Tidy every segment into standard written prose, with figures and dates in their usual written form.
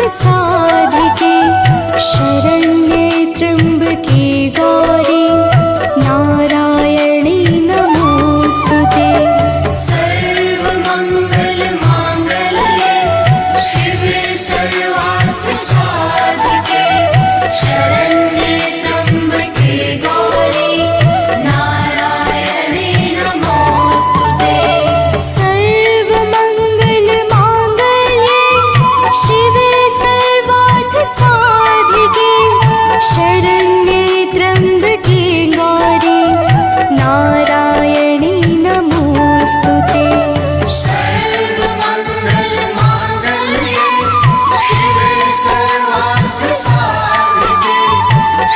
साधिके शरण्ये त्र्यम्बके गौरी नारायणी नमोस्तुते। सर्वमङ्गलमाङ्गल्ये शिवे सर्वार्थसाधिके शरण्ये त्र्यम्बके गौरी नारायणी नमोस्तुते। सर्वमङ्गलमाङ्गल्ये शिवे सर्वार्थसाधिके शरण्ये त्र्यम्बके गौरी नारायणी नमोस्तुते। सर्वमङ्गलमाङ्गल्ये शिवे सर्वार्थसाधिके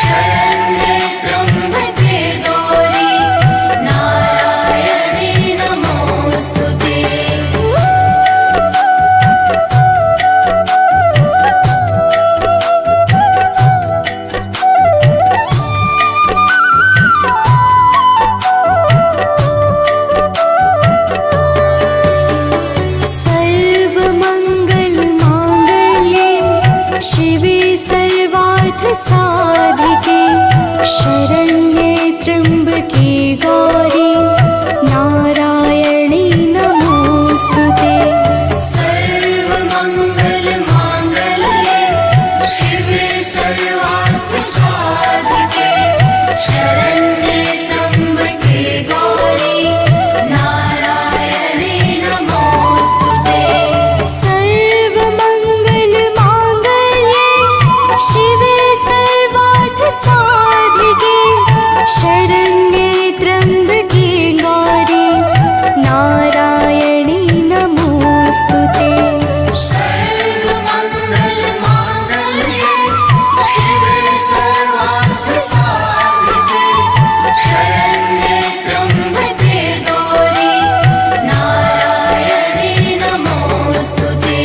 शरण्ये त्र्यम्बके गौरी नारायणी नमोस्तुते। सर्वमङ्गलमाङ्गल्ये शिवे सर्वार्थसाधिके शरण्ये त्र्यम्बके गौरी नारायणी नमोस्तुते। सर्वमङ्गलमाङ्गल्ये शिवे सर्वार्थसाधिके शरण्ये त्र्यम्बके गौरी नारायणी नमोस्तुते। सर्वमङ्गलमाङ्गल्ये शिवे सर्वार्थसाधिके शरण्ये त्र्यम्बके गौरी नारायणी नमोस्तुते। सर्वमङ्गलमाङ्गल्ये शिवे सर्वार्थसाधिके शरण्ये त्र्यम्बके गौरी नारायणी नमोस्तुते।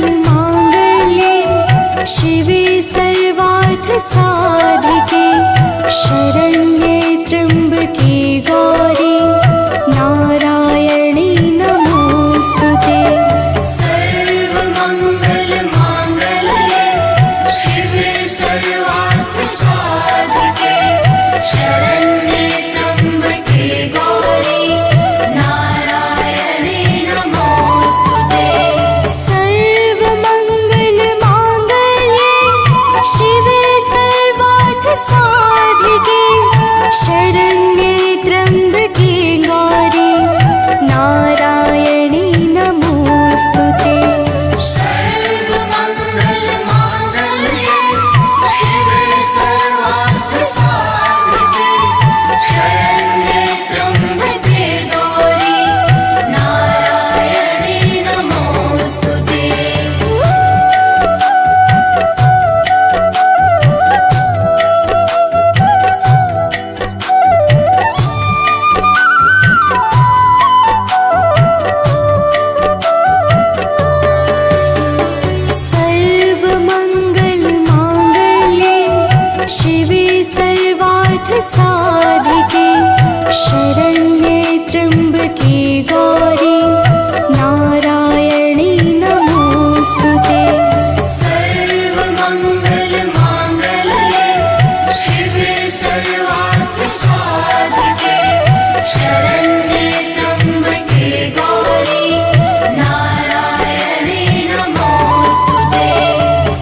सर्वमङ्गलमाङ्गल्ये शिवे सर्वार्थसाधिके शरण्ये त्र्यम्बके गौरी नारायणी नमोस्तुते। सर्वमङ्गलमाङ्गल्ये शिवे सर्वार्थसाधिके शरण्ये त्र्यम्बके गौरी नारायणी नमोस्तुते। सर्वमङ्गलमाङ्गल्ये शिवे सर्वार्थसाधिके शरण्ये त्र्यम्बके गौरी नारायणी नमोस्तुते। सर्वमङ्गलमाङ्गल्ये शिवे सर्वार्थसाधिके शरण्ये त्र्यम्बके गौरी नारायणी नमोस्तुते। सर्वमङ्गलमाङ्गल्ये शिवे सर्वार्थसाधिके शरण्ये त्र्यम्बके गौरी नारायणी नमोस्तुते। सर्वमङ्गलमाङ्गल्ये शिवे सर्वार्थसाधिके शरण्ये त्र्यम्बके गौरी नारायणी नमोस्तुते।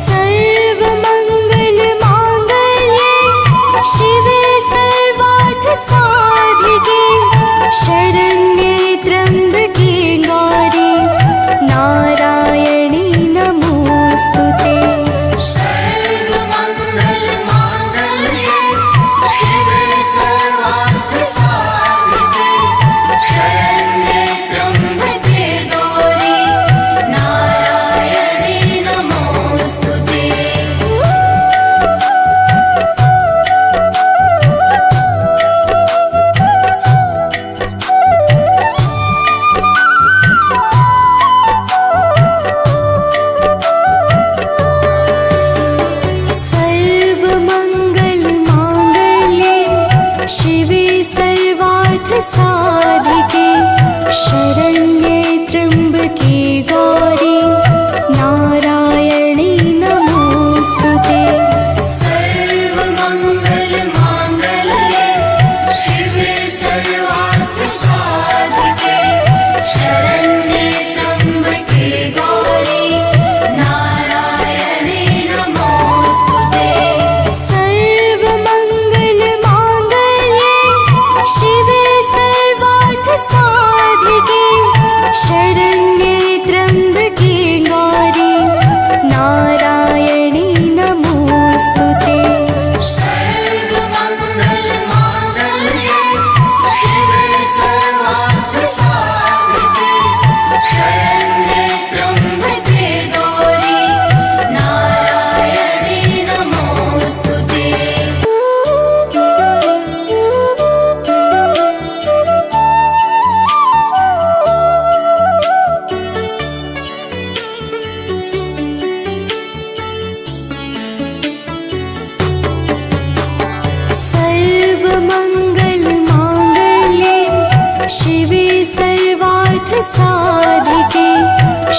सर्वमङ्गलमाङ्गल्ये शिवे सर्वार्थसाधिके शरण्ये त्र्यम्बके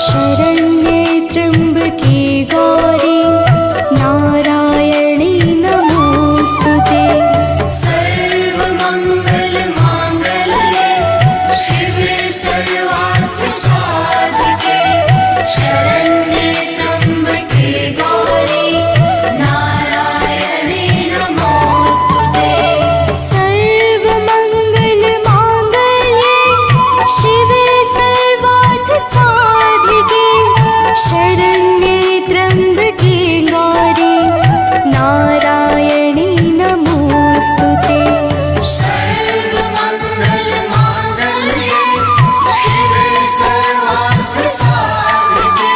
शरण्ये त्र्यम्बके गौरी नारायणी नमोऽस्तुते। सर्वमङ्गलमाङ्गल्ये शिवे सर्वार्थसाधिके शरण्ये त्र्यम्बके गौरी नारायणे नमोऽस्तुते। सर्वमङ्गलमाङ्गल्ये शिवे सर्वार्थसाधिके शरण्ये त्र्यम्बके गौरी नारायणी नमोऽस्तुते। सर्वमङ्गलमाङ्गल्ये शिवे सर्वार्थसाधिके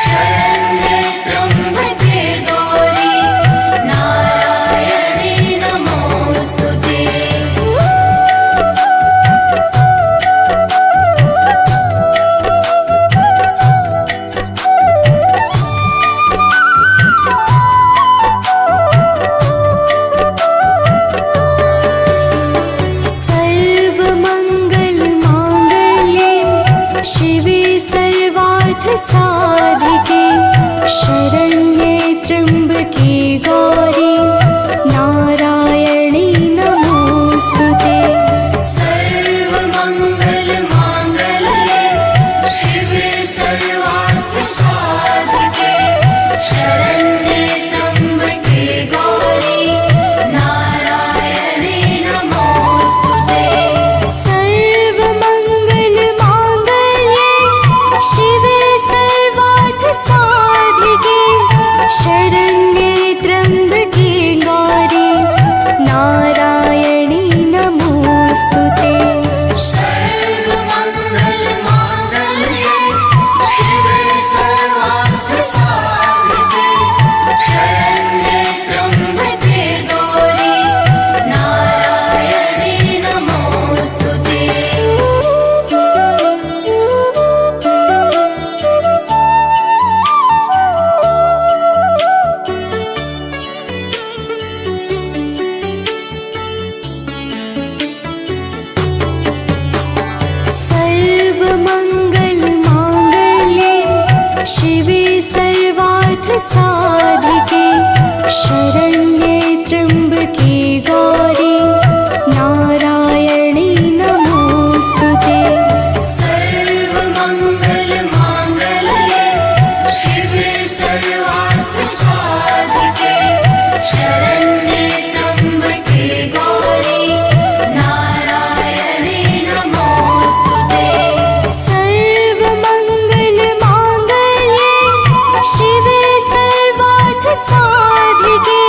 शरण्ये त्र्यम्बके गौरी नारायणे नमोऽस्तुते। सर्वमङ्गलमाङ्गल्ये शिवे सर्वार्थसाधिके शरण्ये त्र्यम्बके गौरी नारायणी नमोऽस्तुते। सर्वमङ्गलमाङ्गल्ये शिवे सर्वार्थसाधिके शरण्ये त्र्यम्बके गौरी नारायणे नमोऽस्तुते। सर्वमङ्गलमाङ्गल्ये शिवे सर्वार्थसाधिके शरण्ये त्र्यम्बके गौरी नारायणी नमोऽस्तुते। सर्वमङ्गलमाङ्गल्ये शिवे सर्वार्थसाधिके शरण्ये त्र्यम्बके गौरी नारायणे नमोऽस्तुते। सर्वमङ्गलमाङ्गल्ये शिवे सर्वार्थसाधिके शरण्ये त्र्यम्बके गौरी नारायणी नमोऽस्तुते। सर्वमङ्गलमाङ्गल्ये शिवे सर्वार्थसाधिके शरण्ये त्र्यम्बके गौरी नारायणे नमोऽस्तुते। सर्वमङ्गलमाङ्गल्ये शिवे सर्वार्थसाधिके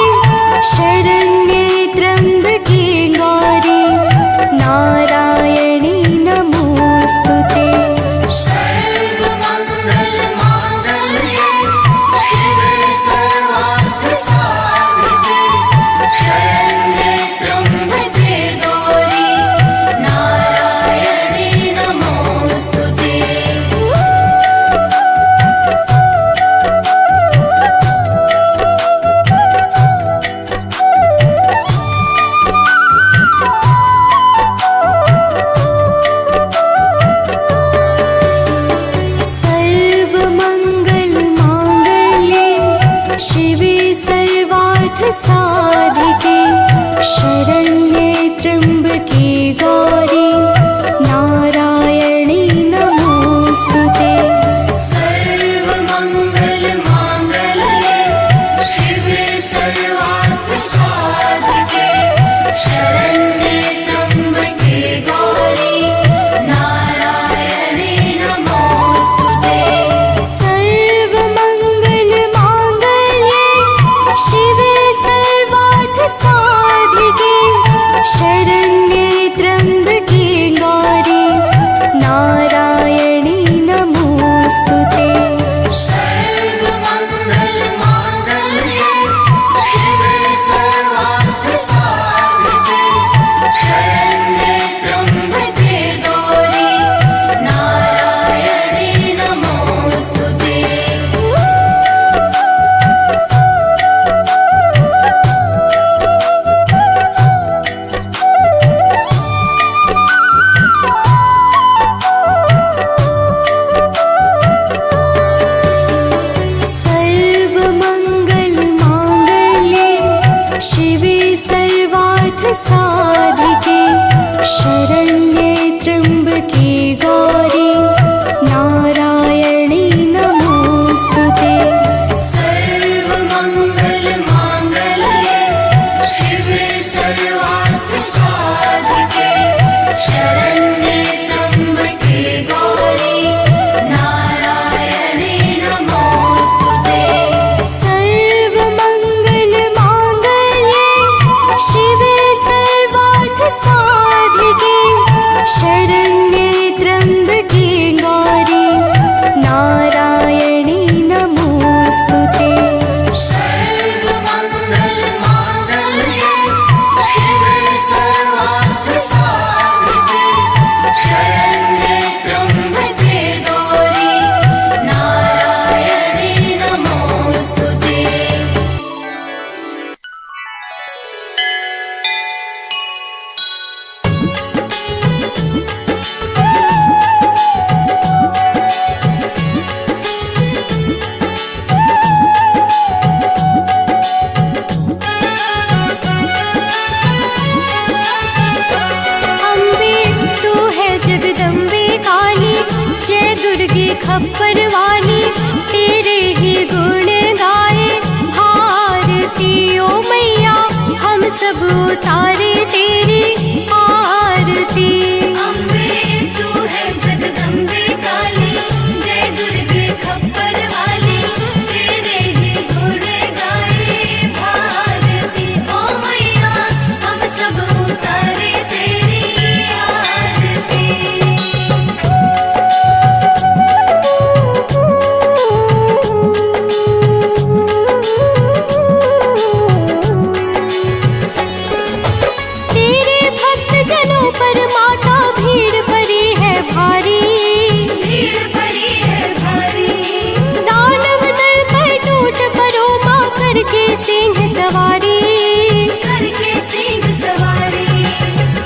सवारी, करके सिंह सवारी।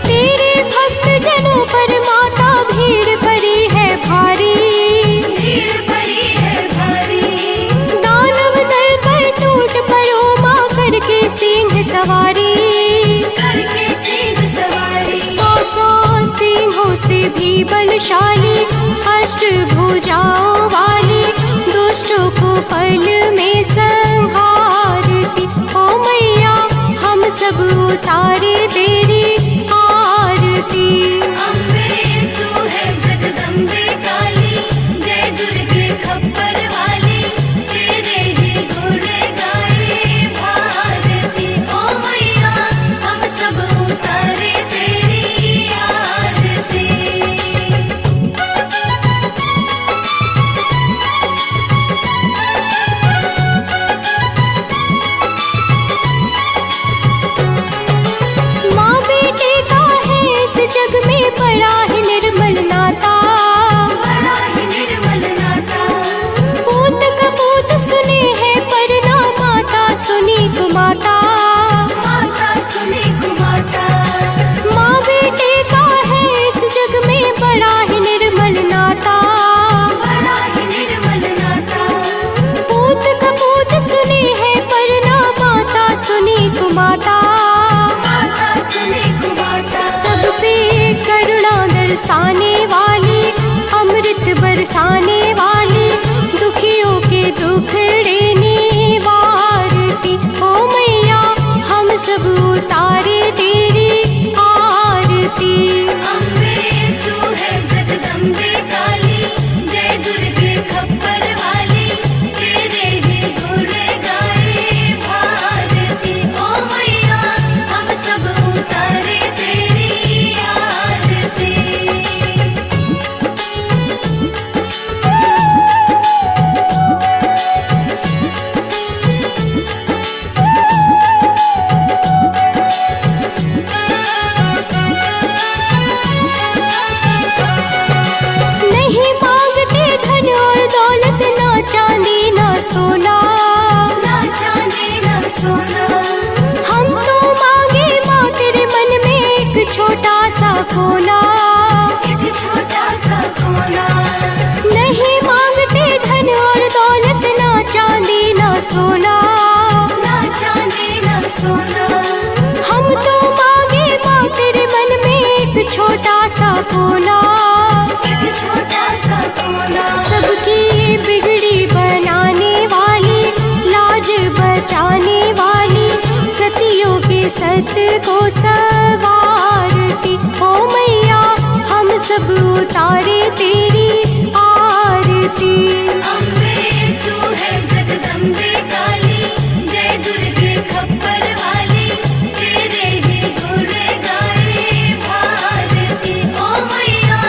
तेरे भक्त जनों पर माता भीड़ पड़ी है भारी, भीड़ पड़ी है भारी। दानव दल पर टूट पड़ो माँ करके सिंह सवारी, करके सिंह सवारी। सौ सिंहों से भी बलशाली, अष्टभुजाओं वाली, दुष्टों को पल में संहारती। ओ मैया हम सब उतारे तेरी आरती। अम्बे तू है जगदम्बे काली, जय दुर्गे खप्पर वाली, तेरे ही गुण गाए भारती। ओ मैया हम सब उतारे तेरी आरती। माँ बेटे का है इस जग में बड़ा ही निर्मल नाता, बड़ा ही निर्मल नाता। पूत कपूत सुने है पर ना माता सुनी कुमाता। माता सुनी कुमाता। माँ बेटे का है इस जग में बड़ा ही निर्मल नाता, बड़ा ही निर्मल नाता। पूत कपूत सुने है पर ना माता सुनी कुमाता। माता सुनी कुमाता। सब पे करुणा दर्शाने वाली, अमृत बरसाने वाली, दुखियों के दुखड़े निवारती। ओ मैया हम सब उतारे तेरी आरती। अम्बे तू है जगदम्बे काली, जय दुर्गे खप्पर वाली, तेरे ही गुण गाए भारती। ओ मैया हम सब उतारे तेरी आरती। नहीं मांगते धन और दौलत, ना चांदी ना सोना, ना चांदी ना सोना। हम तो मांगे माँ तेरे मन में एक छोटा सा कोना। एक छोटा सा कोना। नहीं मांगते धन और दौलत, ना चांदी ना सोना, ना चांदी ना सोना। हम तो मांगे माँ तेरे मन में एक छोटा सा कोना। एक छोटा सा कोना। सबकी बिगड़ी बनाने वाली, लाज बचाने वाली, सतियों के सत को सवारती। ओ मैया हम सब उतारे तेरी आरती। अम्बे तू है जगदम्बे काली, जय दुर्गे खप्पर वाली, तेरे ही गुण गाए भारती। ओ मैया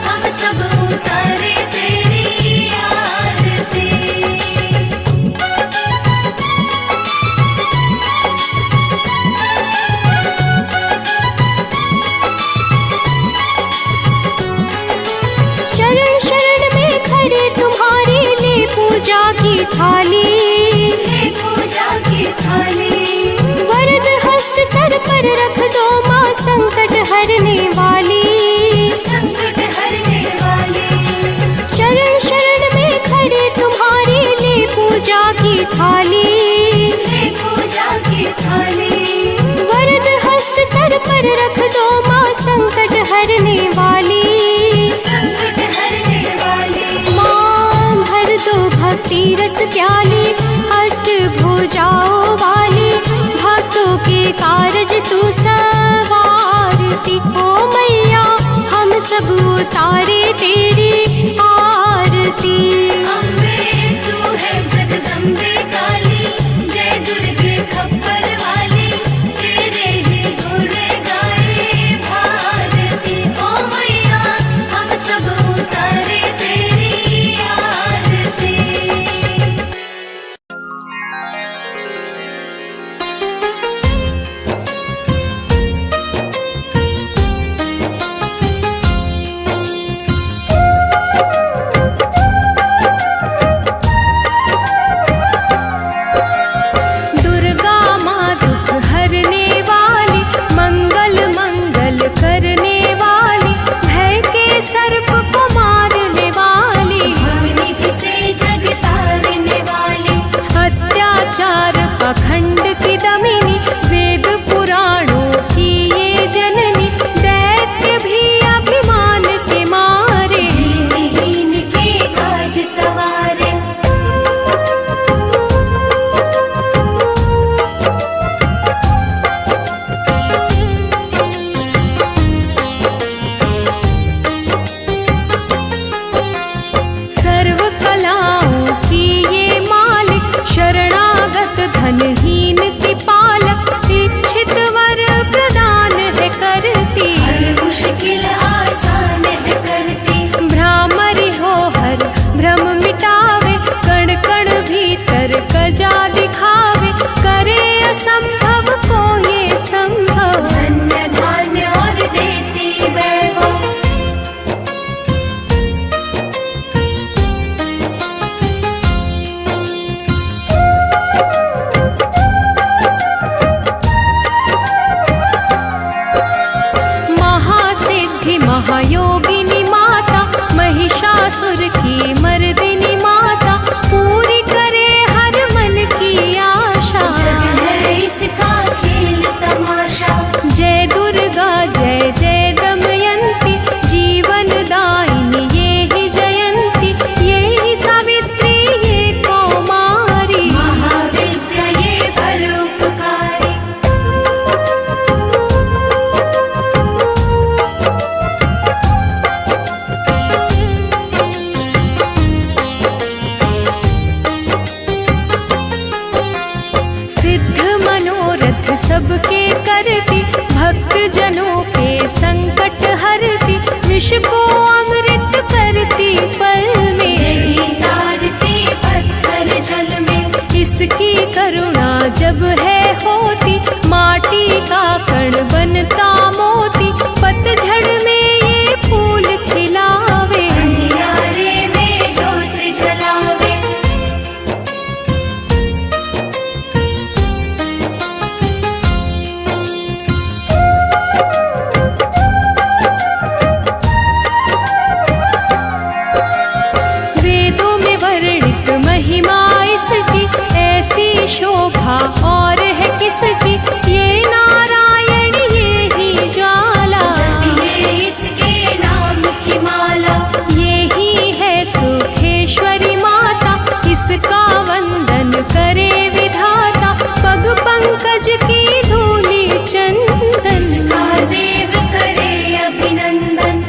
हम सब उतारे तेरी आरती। शरण शरण में खड़े तुम्हारे ले पूजा की थाली, ले पूजा की थाली। वरद हस्त सर पर रख दो माँ संकट हरने वाली। संकट हरने वाली। शरण शरण में खड़े तुम्हारे ले पूजा की थाली, ले पूजा की थाली। वरद हस्त सर पर रख दो माँ संकट हरने वाली। संकट हरने वाली। माँ भर दो भक्ति रस प्याली, अष्टभुजाओं वाली, भक्तों के कारज तू सवारती। ओ मैया हम सब उतारे तेरी आरती। अम्बे तू है जगदम्बे काली, जय दुर्गे खप्पर वाली, तेरे ही गुण गाए भारती। ओ मैया हम सब उतारे आचार पाखंड की दमिनी, वेद पुराणों की ये जननी, दैत्य भी अभिमान के मारे दीन के काज सवारे। सर्व कलाओं की ये मालिक, शरणागत धनहीन की पालक, इच्छित वर प्रदान है करती, हर मुश्किल आसान है करती। भ्रामरी हो हर भ्रम मिटावे, कण कण भीतर कजा दिखावे, करे असंभव को ये संभव, धन्य धान्य और देती वैभव। महासिद्धि महायोगिनी माता, महिषासुर की मर्दिनी माता, पूरी करे हर मन की आशा, जग है इसका खेल तमाशा। जय दुर्गा जय जय दमयंती, जीवन दायिनी ये ही जयंती, ये ही सावित्री ये कौमारी, महाविद्या ये परोपकारी। सिद्ध मनोरथ सबके करती, भक्त जनों के संकट हरती, विष को अमृत करती पल में, यही तारती पत्थर जल में। इसकी करुणा जब है होती, माटी का कण बनता मोती, पतझड़ में ये फूल खिलावे, अंधियारे में ज्योत जलावे। वेदों में वर्णित महिमा इसकी, ऐसी शोभा और है किसकी, ये नारायण ये ही ज्वाला, जपिए इसके नाम की माला। ये ही है सुखेश्वरी माता, इसका वंदन करे विधाता, पग पंकज की धूली चंदन, इसका देव करे अभिनंदन।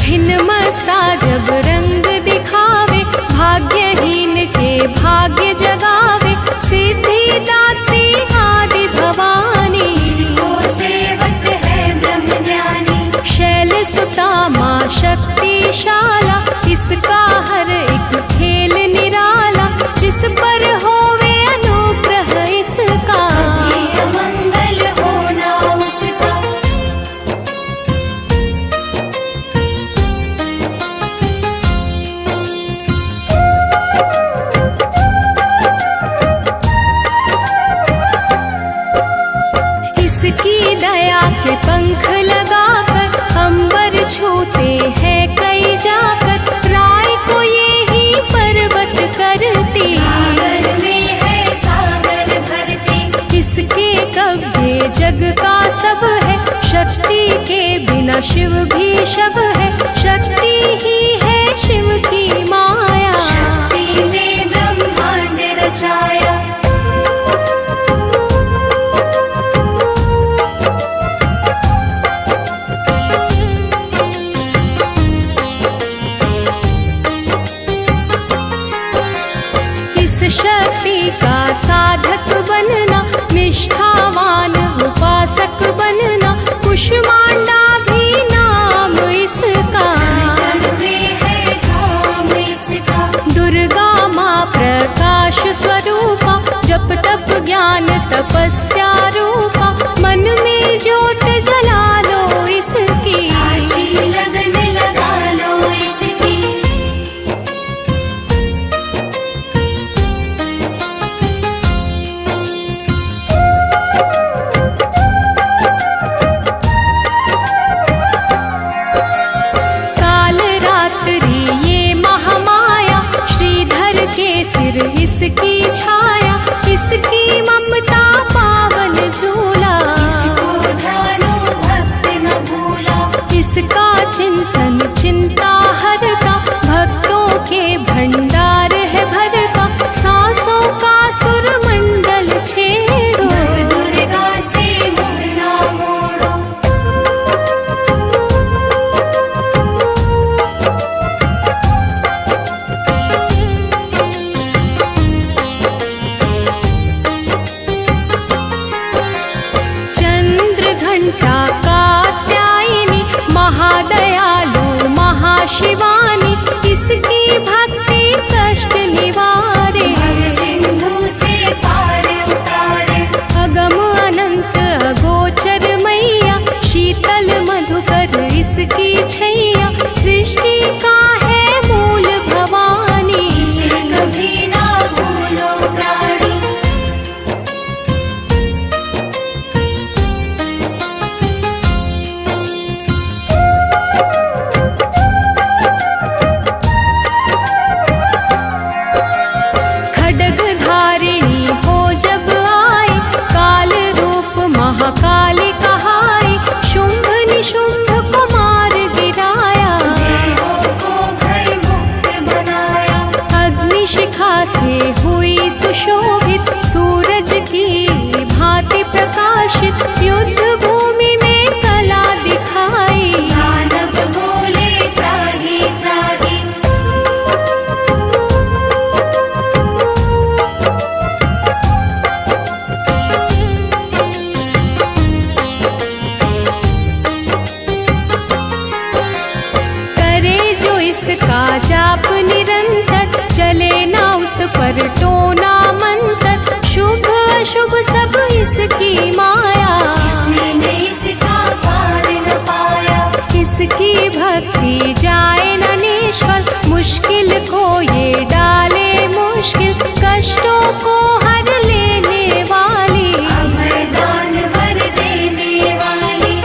छिन्नमस्ता जब रंग दिखावे, भाग्यहीन के भाग्य जगावे, सिद्धि दात्री आदि भवानी, इसको सेवक है ब्रह्म ज्ञानी। शैल सुता माँ शक्तिशाला, इसका हर एक खेल निराला, जिस पर होवे अनुग्रह इसका, ये मंगल होना उसका। इसकी दया के पंख लगाकर, अंबर छूते हैं कई जाकर, राय को ये ही पर्वत करती, सागर में है सागर भरती। इसके कब्जे जग का सब है, शक्ति के बिना शिव भी शव है, शक्ति ही है शिव की माया, शक्ति ने ब्रह्मांड रचाया। इस शक्ति का साधक बनना, निष्ठावान उपासक बनना, कुष्मांडा भी नाम इसका, कण में है धाम इसका। दुर्गा माँ प्रकाश स्वरूपा, जप तप ज्ञान तपस्या रूपा, मन में ज्योत जला लो इसकी, साची लगन लगा लो इसकी। इसकी माया, किसी ने इसका पार न पाया। इसकी भक्ति जाए न निष्फल, मुश्किल को ये डाले मुश्किल, कष्टों को हर लेने वाली, अभय दान वर देने वाली।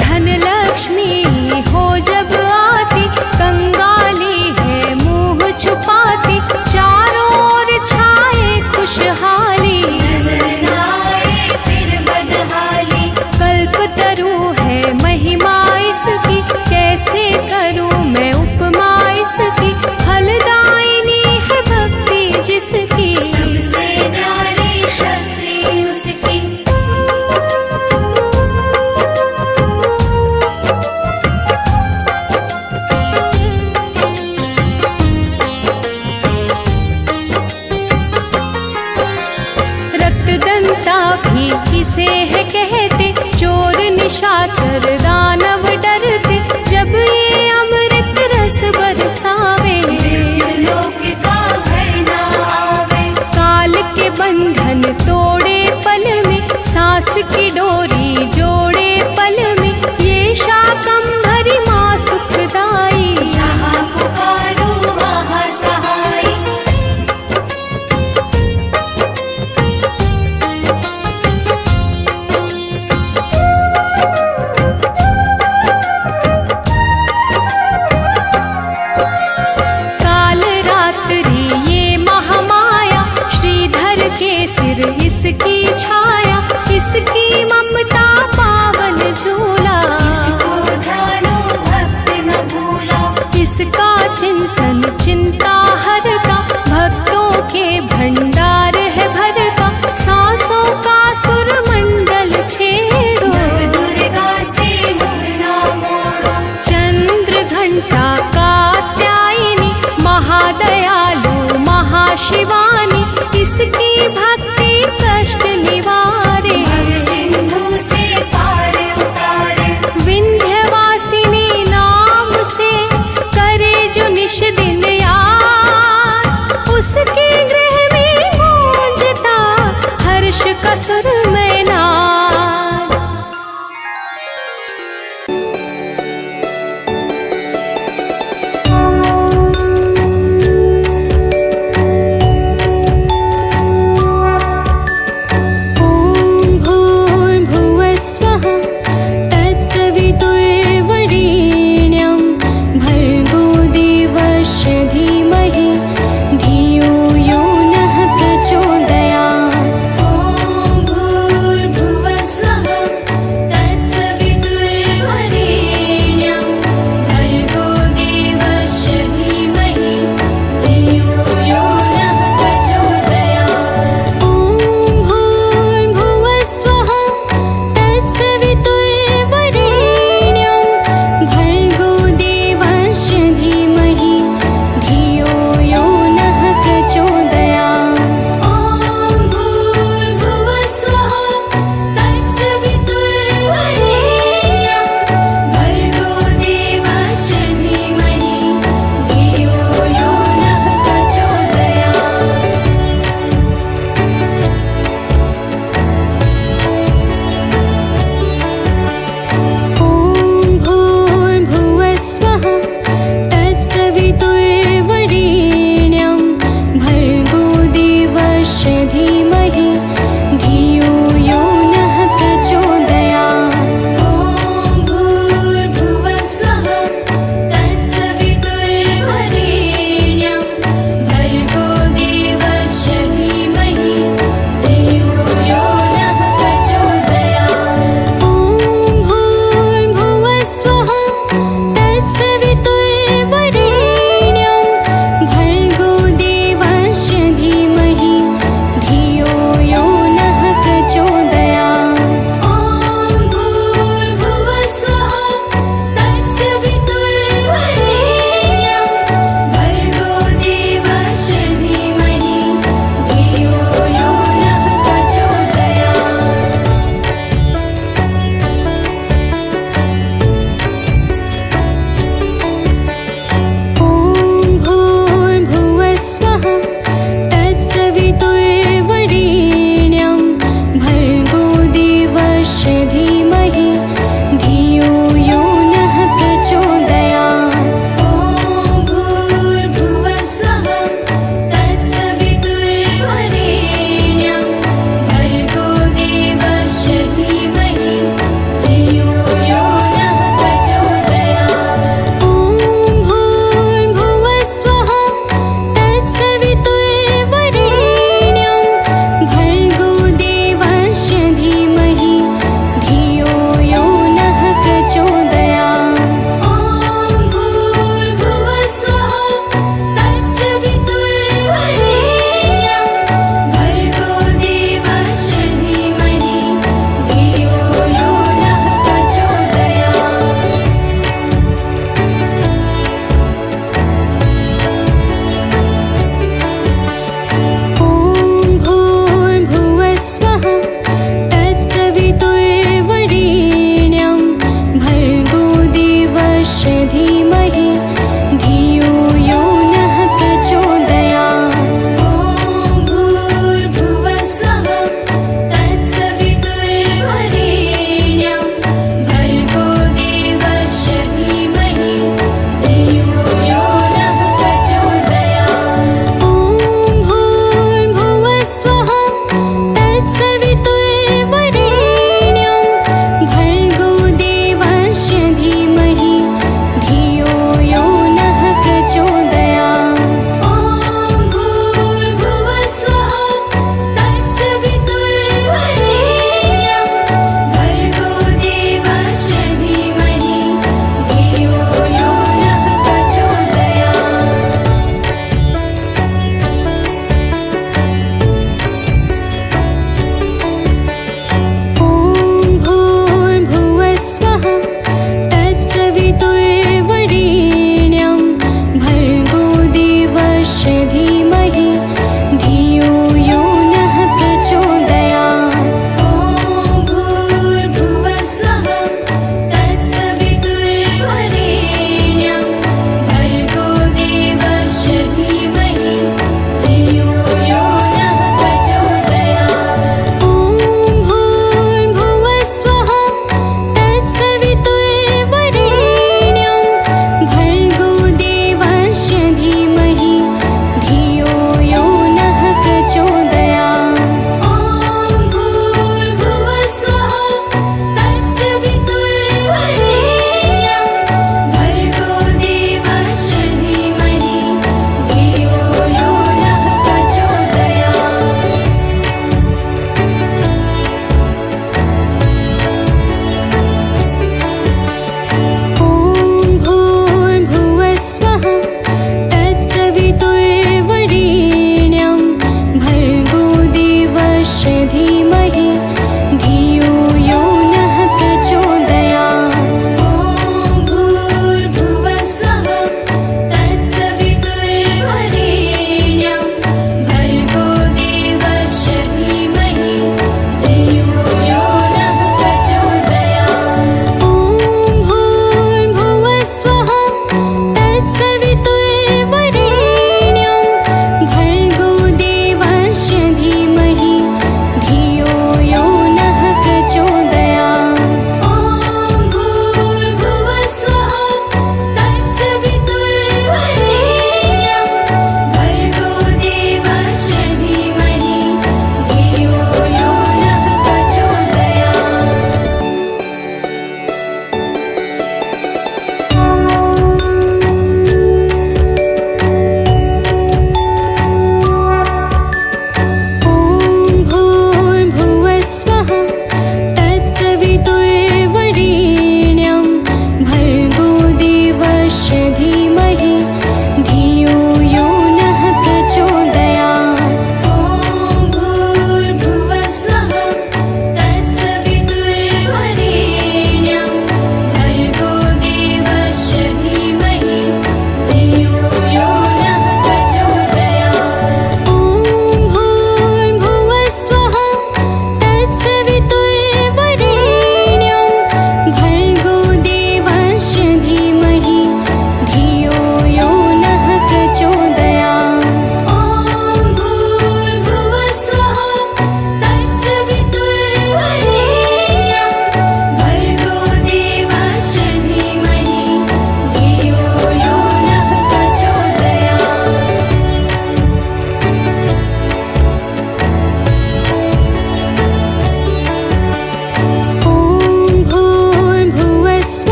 धन लक्ष्मी हो जब आती, कंगाली है मुंह छुपाती, चारों ओर छाए खुशहाली, नजर न आए फिर बदहाली। कल्पतरु है महिमा इसकी, कैसे करूं मैं उपमा इसकी, फलदायिनी है भक्ति जिसकी, सबसे न्यारी शक्ति उसकी। रक्तदंता भी किसे है कहते, चोर निशाचर दानव डरते, जब ये अमृत रस बरसावे, मृत्युलोक का भय न आवे। काल के बंधन तोड़े पल में, सांस की डोरी जोड़े पल में, ये शाकंभरी माँ सुखदाई, जहाँ पुकारो वहाँ सहाय। काल रात्रि ये महामाया, श्रीधर के सिर इसकी छाया, इसकी ममता पावन झूला, इसको ध्यानो भक्त न भूला। इसका चिंतन चिंता हरता, भक्तों के भंडार है भरता, सांसों का सुरमंडल छेड़ो, नव दुर्गा से मुख न मोड़ो। चंद्र घंटा कात्यायनी, महादयालु महाशिवानी, इसकी भक्ति कष्ट निवारे, भव सिंधु से पार उतारे। विंध्यवासिनी नाम से करे जो निश दिन याद, उसके गृह में गूंजता हर्ष का सुर में नाद। ॐ भूर्भुवः स्वः, तत्सवितुर्वरेण्यं, भर्गो देवस्य धीमहि, धियो यो नः प्रचोदयात्। ॐ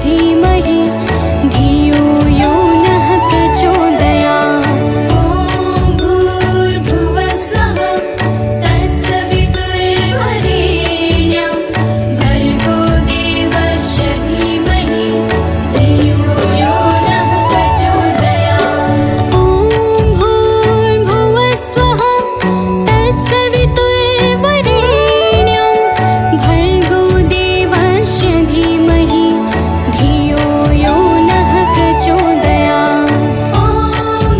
धीमहि धियो यो नः प्रचोदयात्। ॐ भूर्भुवः स्वः तत्सवितुर्वरेण्यं भर्गो देवस्य धीमहि धियो यो नः प्रचोदयात्। ॐ भूर्भुवः स्वः तत्सवितुर्वरेण्यं भर्गो देवस्य धीमहि धियो यो नः प्रचोदयात्। ॐ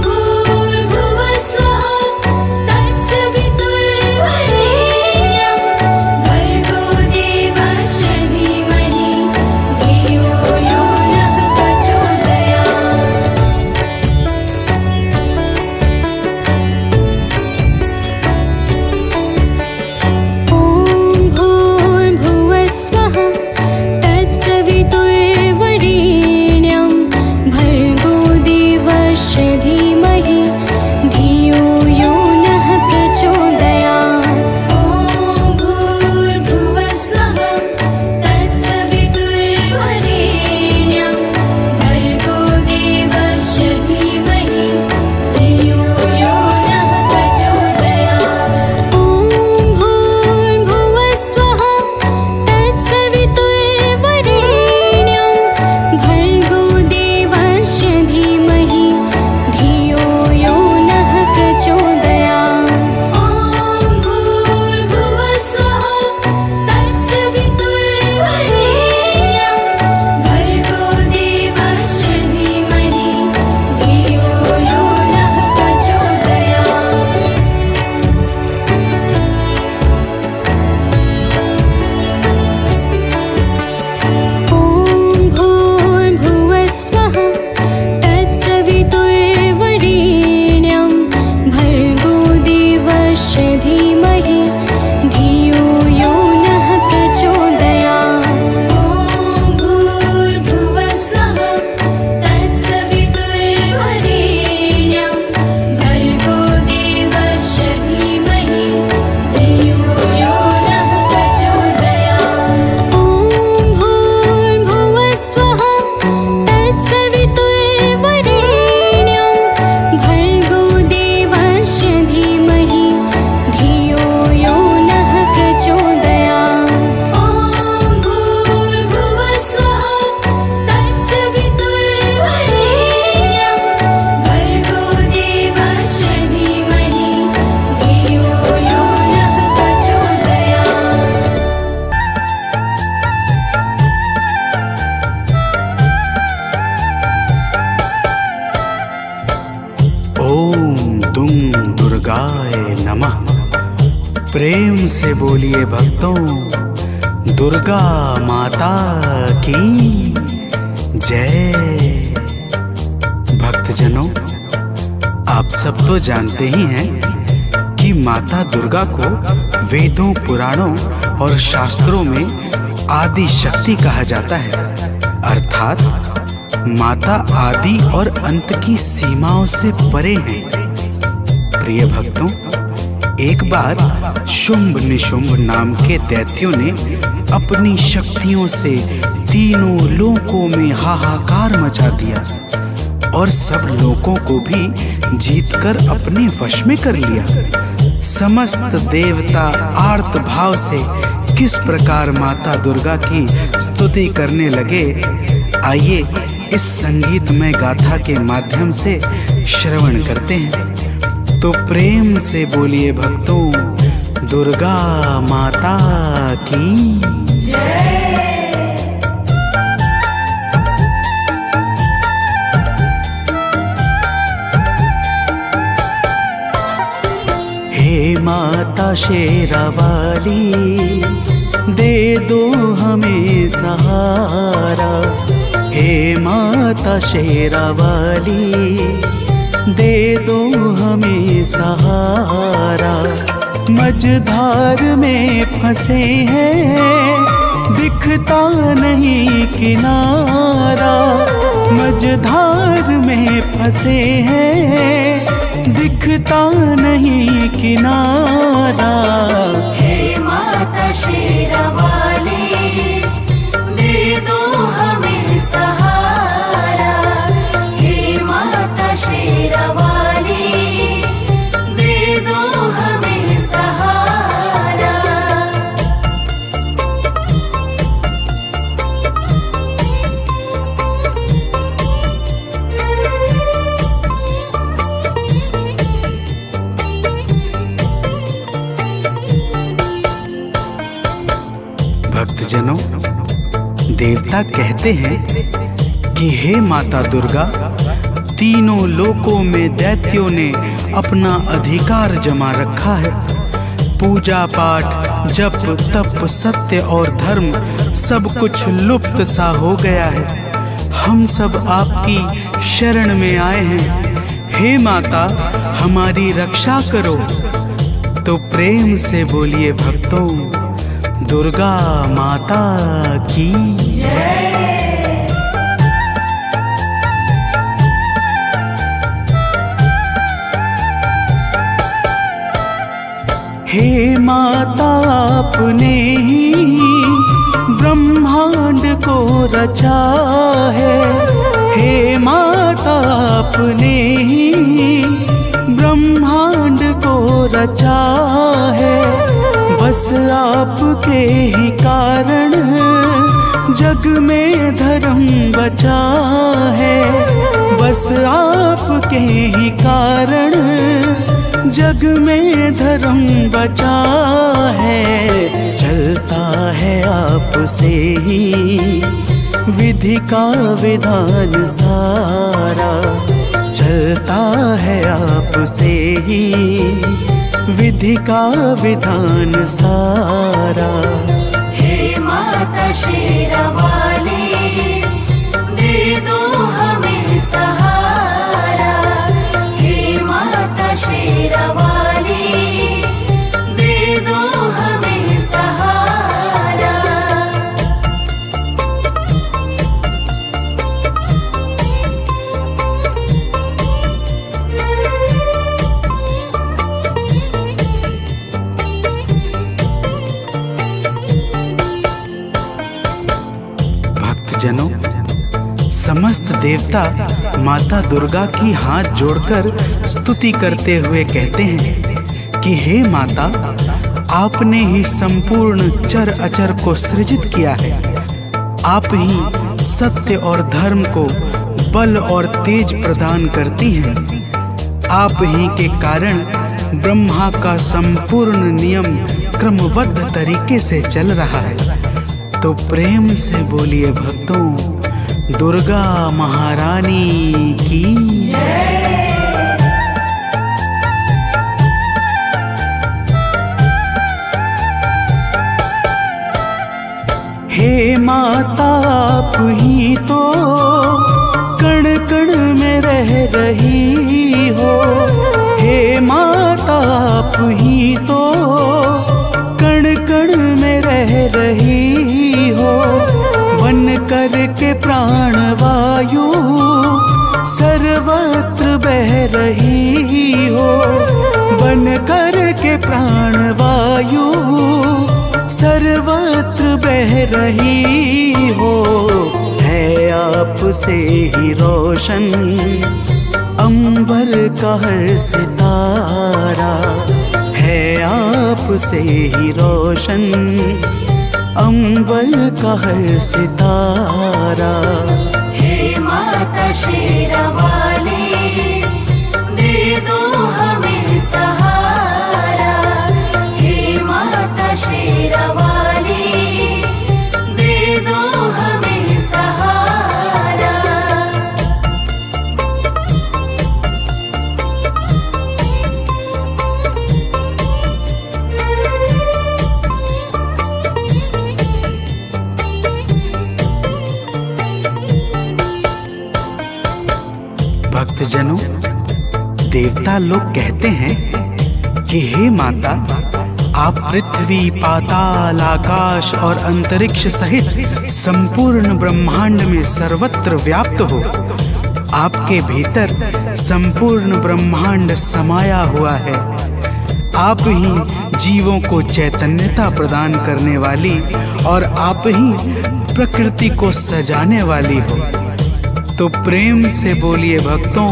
भूर्भुवः स्वः तत्सवितुर्वरेण्यं भर्गो देवस्य धीमहि धियो यो नः प्रचोदयात्। ॐ भूर्भुवः स्वः तत्सवितुर्वरेण्यं भर्गो देवस्य धीमहि धियो यो नः प्रचोदयात्। ॐ भूर्भुवः स्वः तत्सवितुर्वरेण्यं भर्गो देवस्य धीमहि धियो यो नः प्रचोदयात्। ॐ भूर्भुवः स्वः तत्सवितुर्वरेण्यं भर्गो देवस्य धीमहि धियो यो नः प्रचोदयात्। ॐ भूर्भुवः स्वः तत्सवितुर्वरेण्यं भर्गो देवस्य धीमहि धियो यो नः प्रचोदयात्। ॐ भूर्भुवः स्वः तत्सवितुर्वरेण्यं भर्गो देवस्य धीमहि धियो यो नः प्रचोदयात्। ॐ भूर्भुवः स्वः तत्सवितुर्वरेण्यं भर्गो देवस्य धीमहि धियो यो नः प्रचोदयात्। ॐ भूर्भुवः स्वः तत्सवितुर्वरेण्यं भर्गो देवस्य धीमहि धियो यो नः प्रचोदयात्। ॐ भूर्भुवः स्वः तत्सवितुर्वरेण्यं भर्गो देवस्य धीमहि धियो यो नः प्रचोदयात्। ओम दुम दुर्गाय नमः। प्रेम से बोलिए भक्तों, दुर्गा माता की जय। भक्तजनों, आप सब तो जानते ही हैं कि माता दुर्गा को वेदों, पुराणों और शास्त्रों में आदि शक्ति कहा जाता है। अर्थात माता आदि और अंत की सीमाओं से परे हैं। प्रिय भक्तों, एक बार शुंभ निशुंभ नाम के दैत्यों ने अपनी शक्तियों से तीनों लोकों में हाहाकार मचा दिया और सब लोकों को भी जीतकर अपने वश में कर लिया। समस्त देवता आर्त भाव से किस प्रकार माता दुर्गा की स्तुति करने लगे, आइए इस संगीतमय गाथा के माध्यम से श्रवण करते हैं। तो प्रेम से बोलिए भक्तों, दुर्गा माता की हे माता शेरावाली, दे दो हमें सहारा। हे माता शेरावाली, दे दो हमें सहारा। मझधार में फंसे हैं, दिखता नहीं किनारा। मझधार में फंसे हैं, दिखता नहीं किनारा। हे माता शेरावाली, दे दो हमें देवता कहते हैं कि हे माता दुर्गा, तीनों लोकों में दैत्यों ने अपना अधिकार जमा रखा है। पूजा पाठ, जप तप, सत्य और धर्म सब कुछ लुप्त सा हो गया है। हम सब आपकी शरण में आए हैं। हे माता, हमारी रक्षा करो। तो प्रेम से बोलिए भक्तों, दुर्गा माता की जय। हे माता, आपने ही ब्रह्मांड को रचा है। हे माता, आपने ही ब्रह्मांड को रचा है। बस आपके ही कारण जग में धर्म बचा है। बस आपके ही कारण जग में धर्म बचा है। चलता है आपसे ही विधि का विधान सारा। चलता है आपसे ही विधि का विधान सारा। हे माता शेरावाली, दे दो हमें सहारा। हे माता शेरावाली, दे दो हमें सहारा। भक्तजनों, समस्त देवता माता दुर्गा की हाथ जोड़कर स्तुति करते हुए कहते हैं कि हे माता, आपने ही संपूर्ण चर अचर को सृजित किया है। आप ही सत्य और धर्म को बल और तेज प्रदान करती हैं। आप ही के कारण ब्रह्मा का संपूर्ण नियम क्रमबद्ध तरीके से चल रहा है। तो प्रेम से बोलिए भक्तों, दुर्गा महारानी की जय। हे माता, आप ही तो कण कण में रह रही हो। हे माता, आप ही तो कण कण में रह रही हो। बन कर के प्राण वायु सर्वत्र बह रही हो। बन कर के प्राण वायु सर्वत्र बह रही हो। है आपसे ही रोशन अंबर का हर सितारा। है आपसे ही रोशन अंबर का हर सितारा। हे माता शेरावाली, दे दो हमें सहारा। हे माता शेरावाली, दे दो हमें सहारा। भक्तजनों, देवता लोग कहते हैं कि हे माता, आप पृथ्वी, पाताल, आकाश और अंतरिक्ष सहित संपूर्ण ब्रह्मांड में सर्वत्र व्याप्त हो। आपके भीतर संपूर्ण ब्रह्मांड समाया हुआ है। आप ही जीवों को चैतन्यता प्रदान करने वाली और आप ही प्रकृति को सजाने वाली हो। तो प्रेम से बोलिए भक्तों,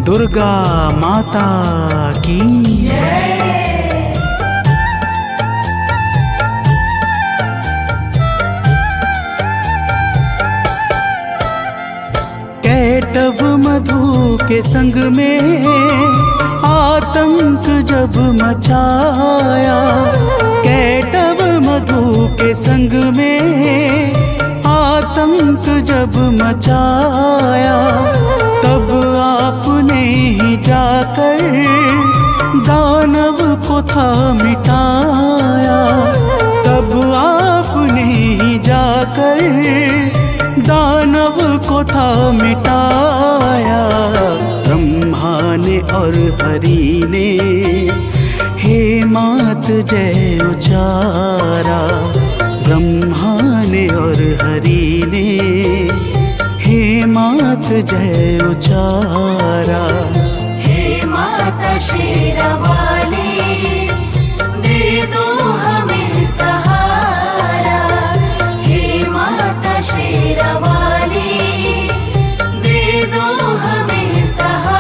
दुर्गा माता की जय। कैटव मधु के संग में आतंक जब मचाया। कैटव मधु के संग में आतंक जब मचाया, तब आपने ही जाकर दानव को था मिटाया। तब आपने ही जाकर दानव को था मिटाया। ब्रह्मा ने और हरि ने हे मात जय उचारा। ब्रह्मा ने और हरि ने हे मात जय उचारा। हे माता शेरावाली, दे दो हमें सहारा। हे माता शेरावाली, दे दो हमें सहारा।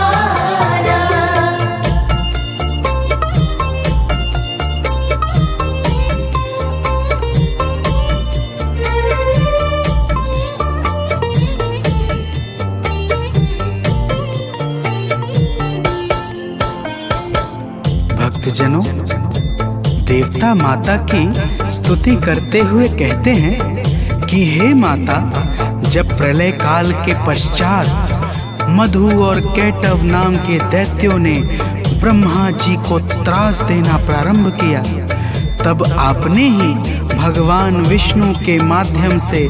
भक्तजनों, देवता माता की स्तुति करते हुए कहते हैं कि हे माता, जब प्रलय काल के पश्चात मधु और कैटव नाम के दैत्यों ने ब्रह्मा जी को त्रास देना प्रारंभ किया, तब आपने ही भगवान विष्णु के माध्यम से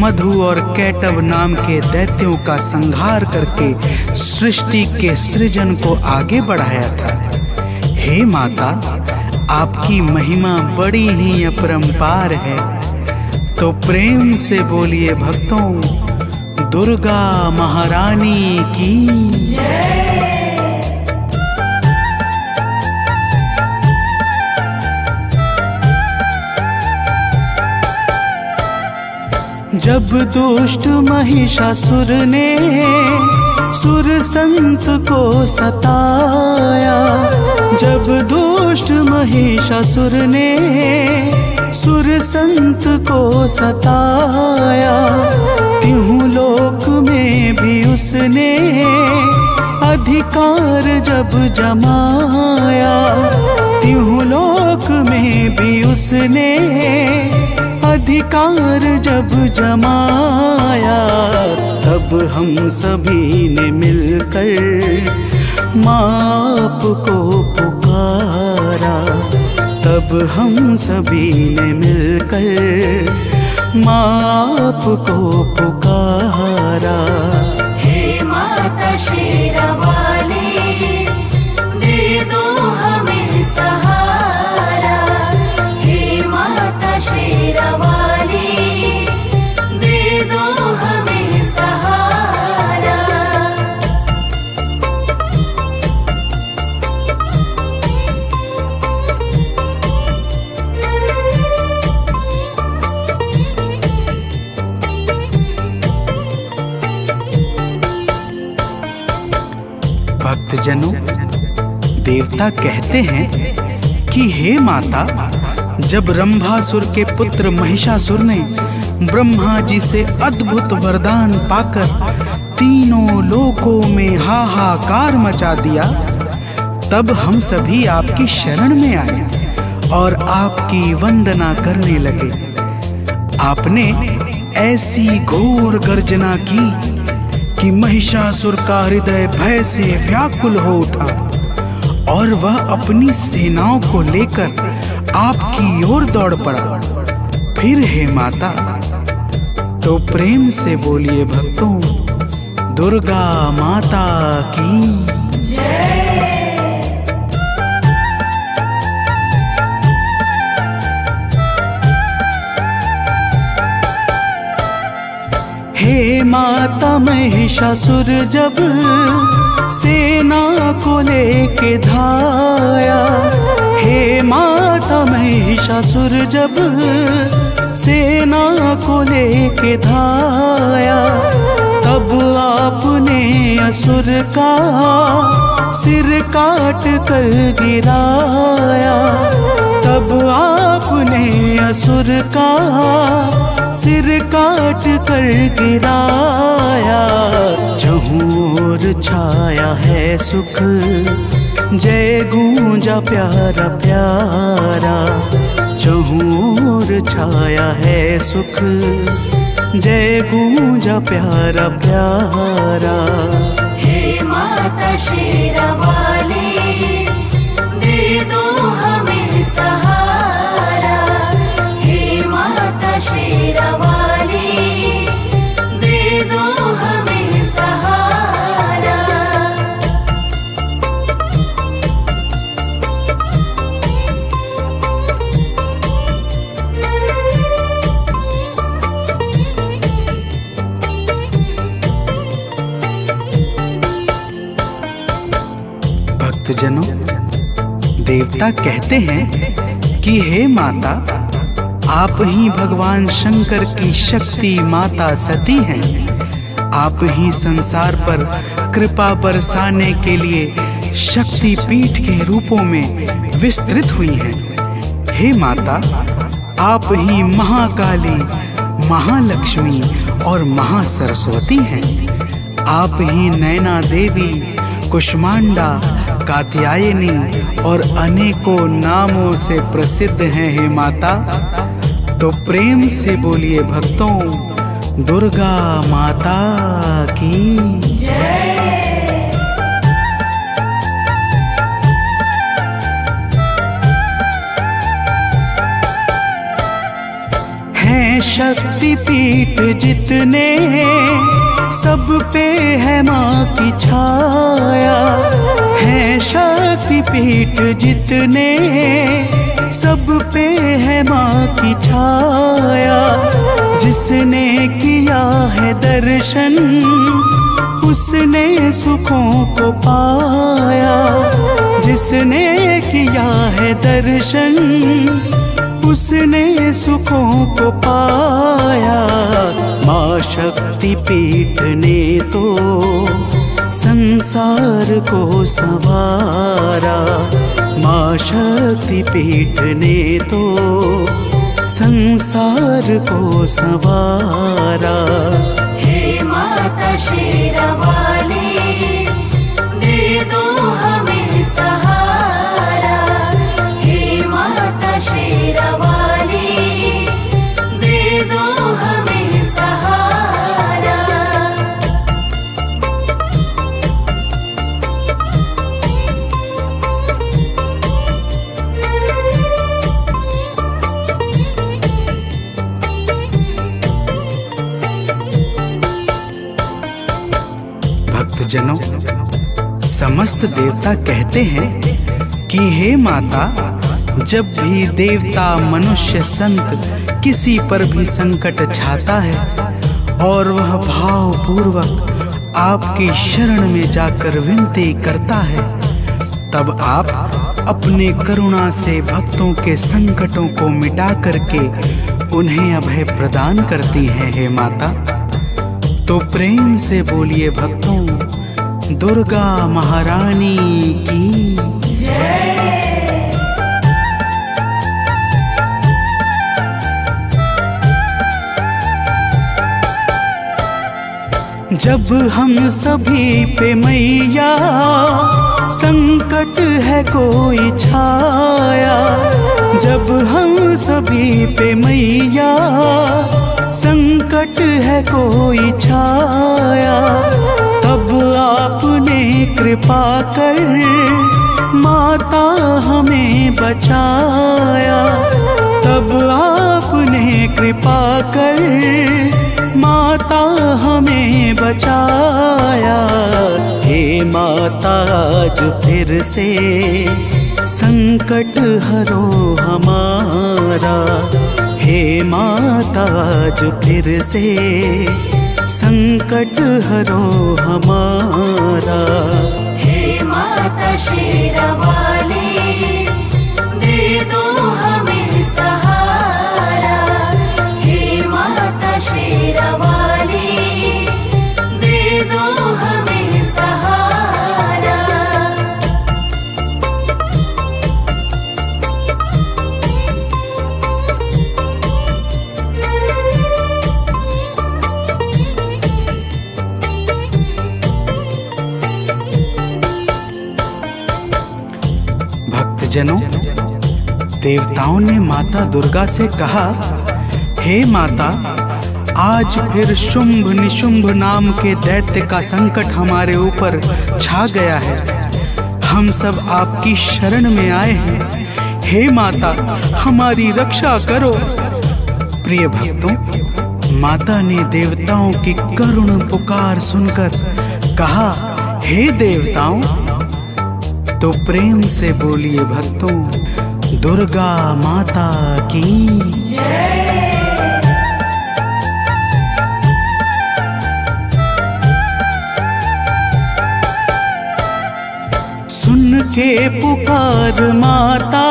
मधु और कैटव नाम के दैत्यों का संहार करके सृष्टि के सृजन को आगे बढ़ाया था। हे माता, आपकी महिमा बड़ी ही अपरंपार है, तो प्रेम से बोलिए भक्तों, दुर्गा महारानी की जय। जब दुष्ट महिषासुर ने सुर संत को सताया, जब दुष्ट महिषासुर ने सुर संत को सताया, तिहु लोक में भी उसने अधिकार जब जमाया। तिहु लोक में भी उसने अधिकार जब जमाया, तब हम सभी ने मिलकर माँ को पुकारा। तब हम सभी ने मिलकर माँ को पुकारा। हे माता शेरावाली, दे दो हमें सहारा। हे माता शेरावाली, दे दो हमें सहारा। भक्तजनों, देवता कहते हैं कि हे माता, जब रंभासुर के पुत्र महिषासुर ने ब्रह्मा जी से अद्भुत वरदान पाकर तीनों लोकों में हाहाकार मचा दिया, तब हम सभी आपकी शरण में आए और आपकी वंदना करने लगे। आपने ऐसी घोर गर्जना की कि महिषासुर का हृदय भय से व्याकुल हो उठा और वह अपनी सेनाओं को लेकर आपकी ओर दौड़ पड़ा। फिर हे माता, तो प्रेम से बोलिए भक्तों, दुर्गा माता की जय। हे माता, महिषासुर जब सेना को लेके धाया, हे माता, महिषासुर जब सेना को लेके धाया, तब आपने असुर का सिर काट कर गिराया। तब आपने असुर का सिर काट कर गिराया। जहूं ओर छाया है सुख, जय गूंजा प्यारा प्यारा। जहूं ओर छाया है सुख, जय गूंजा प्यारा प्यारा। हे माता शेरावाली, दे दो हमें सहारा। हे माता शेरावाली, दे दो हमें सहारा। भक्तजनों, देवता कहते हैं कि हे माता, आप ही भगवान शंकर की शक्ति माता सती हैं। आप ही संसार पर कृपा बरसाने के लिए शक्ति पीठ के रूपों में विस्तृत हुई हैं। हे माता, आप ही महाकाली, महालक्ष्मी और महासरस्वती हैं। आप ही नैना देवी, कुष्मांडा, कात्यायनी और अनेकों नामों से प्रसिद्ध हैं। हे माता, तो प्रेम से बोलिए भक्तों, दुर्गा माता की जय। हैं शक्ति पीठ जितने, सब पे है माँ की छाया। हैं शक्ति पीठ जितने, सब पे है माँ की छाया। जिसने किया है दर्शन, उसने सुखों को पाया। जिसने किया है दर्शन, उसने सुखों को पाया। माँ शक्ति पीठ ने तो संसार को संवारा। माँ शक्ति पीठ ने तो संसार को संवारा। हे माता शेरावाली, दे दो हमें सहारा। हे माता शेरावाली, दे दो हमें सहारा। भक्तजनों, समस्त देवता कहते हैं कि हे माता, जब भी देवता, मनुष्य, संत किसी पर भी संकट छाता है और वह भावपूर्वक आपकी शरण में जाकर विनती करता है, तब आप अपने करुणा से भक्तों के संकटों को मिटा करके उन्हें अभय प्रदान करती हैं। हे माता, तो प्रेम से बोलिए भक्तों, दुर्गा महारानी की जय। जब हम सभी पे मैया संकट है कोई छाया। जब हम सभी पे मैया संकट है कोई छाया, तब आपने कृपा कर माता हमें बचाया। तब आपने कृपा कर माता हमें बचाया। हे माता, आज फिर से संकट हरो हमारा। हे माता, आज फिर से संकट हरो हमारा। हे माता शेरावाली, दे दो हमें सहारा। हे माता शेरावाली, दे दो हमें सहारा। भक्तजनों, देवताओं ने माता दुर्गा से कहा, हे माता, आज फिर शुंभ निशुंभ नाम के दैत्य का संकट हमारे ऊपर छा गया है। हम सब आपकी शरण में आए हैं। हे माता, हमारी रक्षा करो। प्रिय भक्तों, माता ने देवताओं की करुण पुकार सुनकर कहा, हे देवताओं। तो प्रेम से बोलिए भक्तों, दुर्गा माता की जय। सुन के पुकार माता,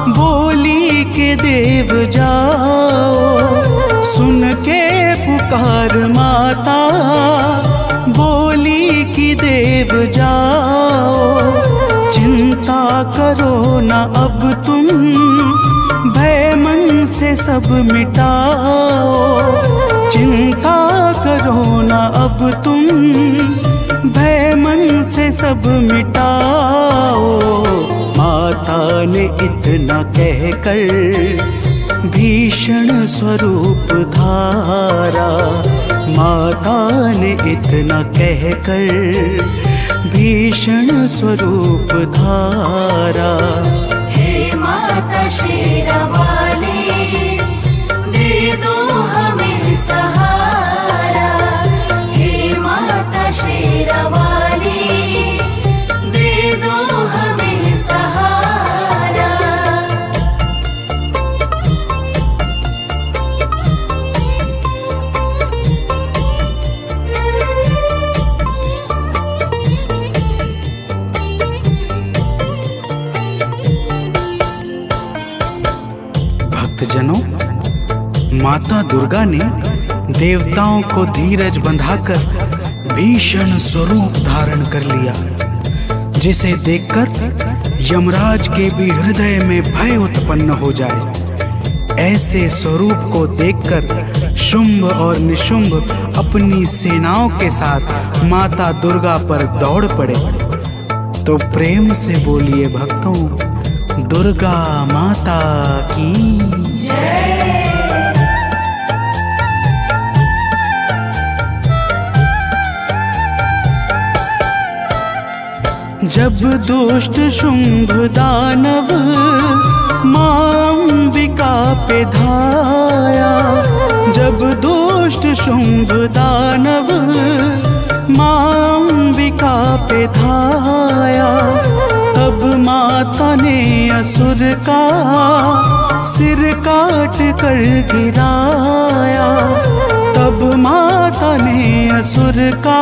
बोली के देव जाओ। सुन के पुकार माता, बोली की देव जाओ। चिंता करो ना अब तुम, भय मन से सब मिटाओ। चिंता करो ना अब तुम, भय मन से सब मिटाओ। माता ने इतना कहकर भीषण स्वरूप धारा। माता ने इतना कहकर भीषण स्वरूप धारा। हे माता शेरावाली, दे दो हमें सहारा। हे माता शेरावाली, दे दो हमें सहारा। भक्तजनों, माता दुर्गा ने देवताओं को धीरज बंधाकर भीषण स्वरूप धारण कर लिया, जिसे देखकर यमराज के भी हृदय में भय उत्पन्न हो जाए। ऐसे स्वरूप को देखकर शुंभ और निशुंभ अपनी सेनाओं के साथ माता दुर्गा पर दौड़ पड़े। तो प्रेम से बोलिए भक्तों, दुर्गा माता की जय। जब दुष्ट शुंभ दानव मां अंबिका पे धाया। जब दुष्ट शुंभ दानव मां अंबिका पे धाया। तब माता ने असुर का सिर काट कर गिराया। तब माता ने असुर का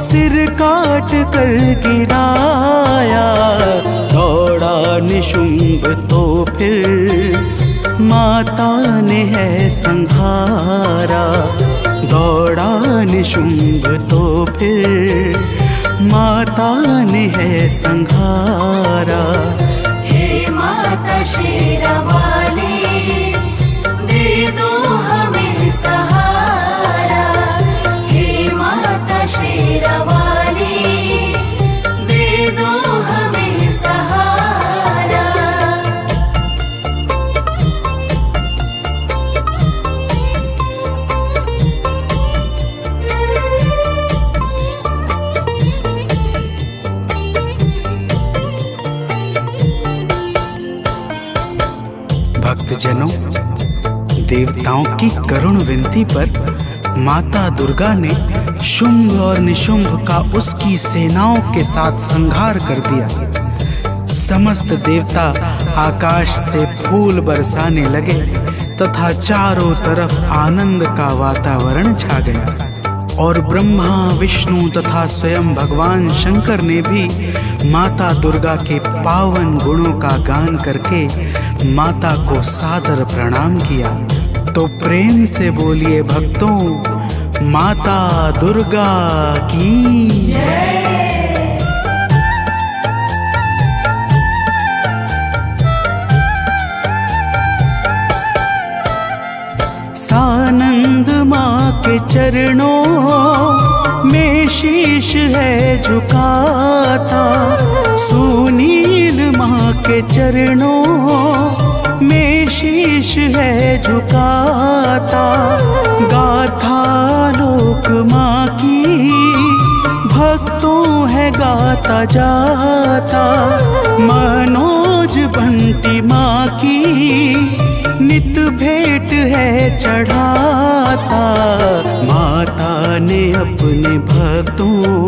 सिर काट कर गिराया। दौड़ा निशुंभ तो फिर माता ने है संहारा। दौड़ा निशुंभ तो फिर माता ने है संहारा। हे माता शेरावाली, दे दो हमें सहारा। हे माता शेरावाली, दे दो हमें सहारा। भक्तजनों, देवताओं की करुण विनती पर माता दुर्गा ने शुंभ और निशुंभ का उसकी सेनाओं के साथ संहार कर दिया। समस्त देवता आकाश से फूल बरसाने लगे तथा चारों तरफ आनंद का वातावरण छा गया। और ब्रह्मा, विष्णु तथा स्वयं भगवान शंकर ने भी माता दुर्गा के पावन गुणों का गान करके माता को सादर प्रणाम किया। तो प्रेम से बोलिए भक्तों, माता दुर्गा की जय। सानंद माँ के चरणों में शीश है झुकाता। सुनील माँ के चरणों में शीश है झुकाता, गाथा लोक माँ की भक्तों है गाता जाता। मनोज बंटी माँ की नित भेंट है चढ़ाता। माता ने अपने भक्तों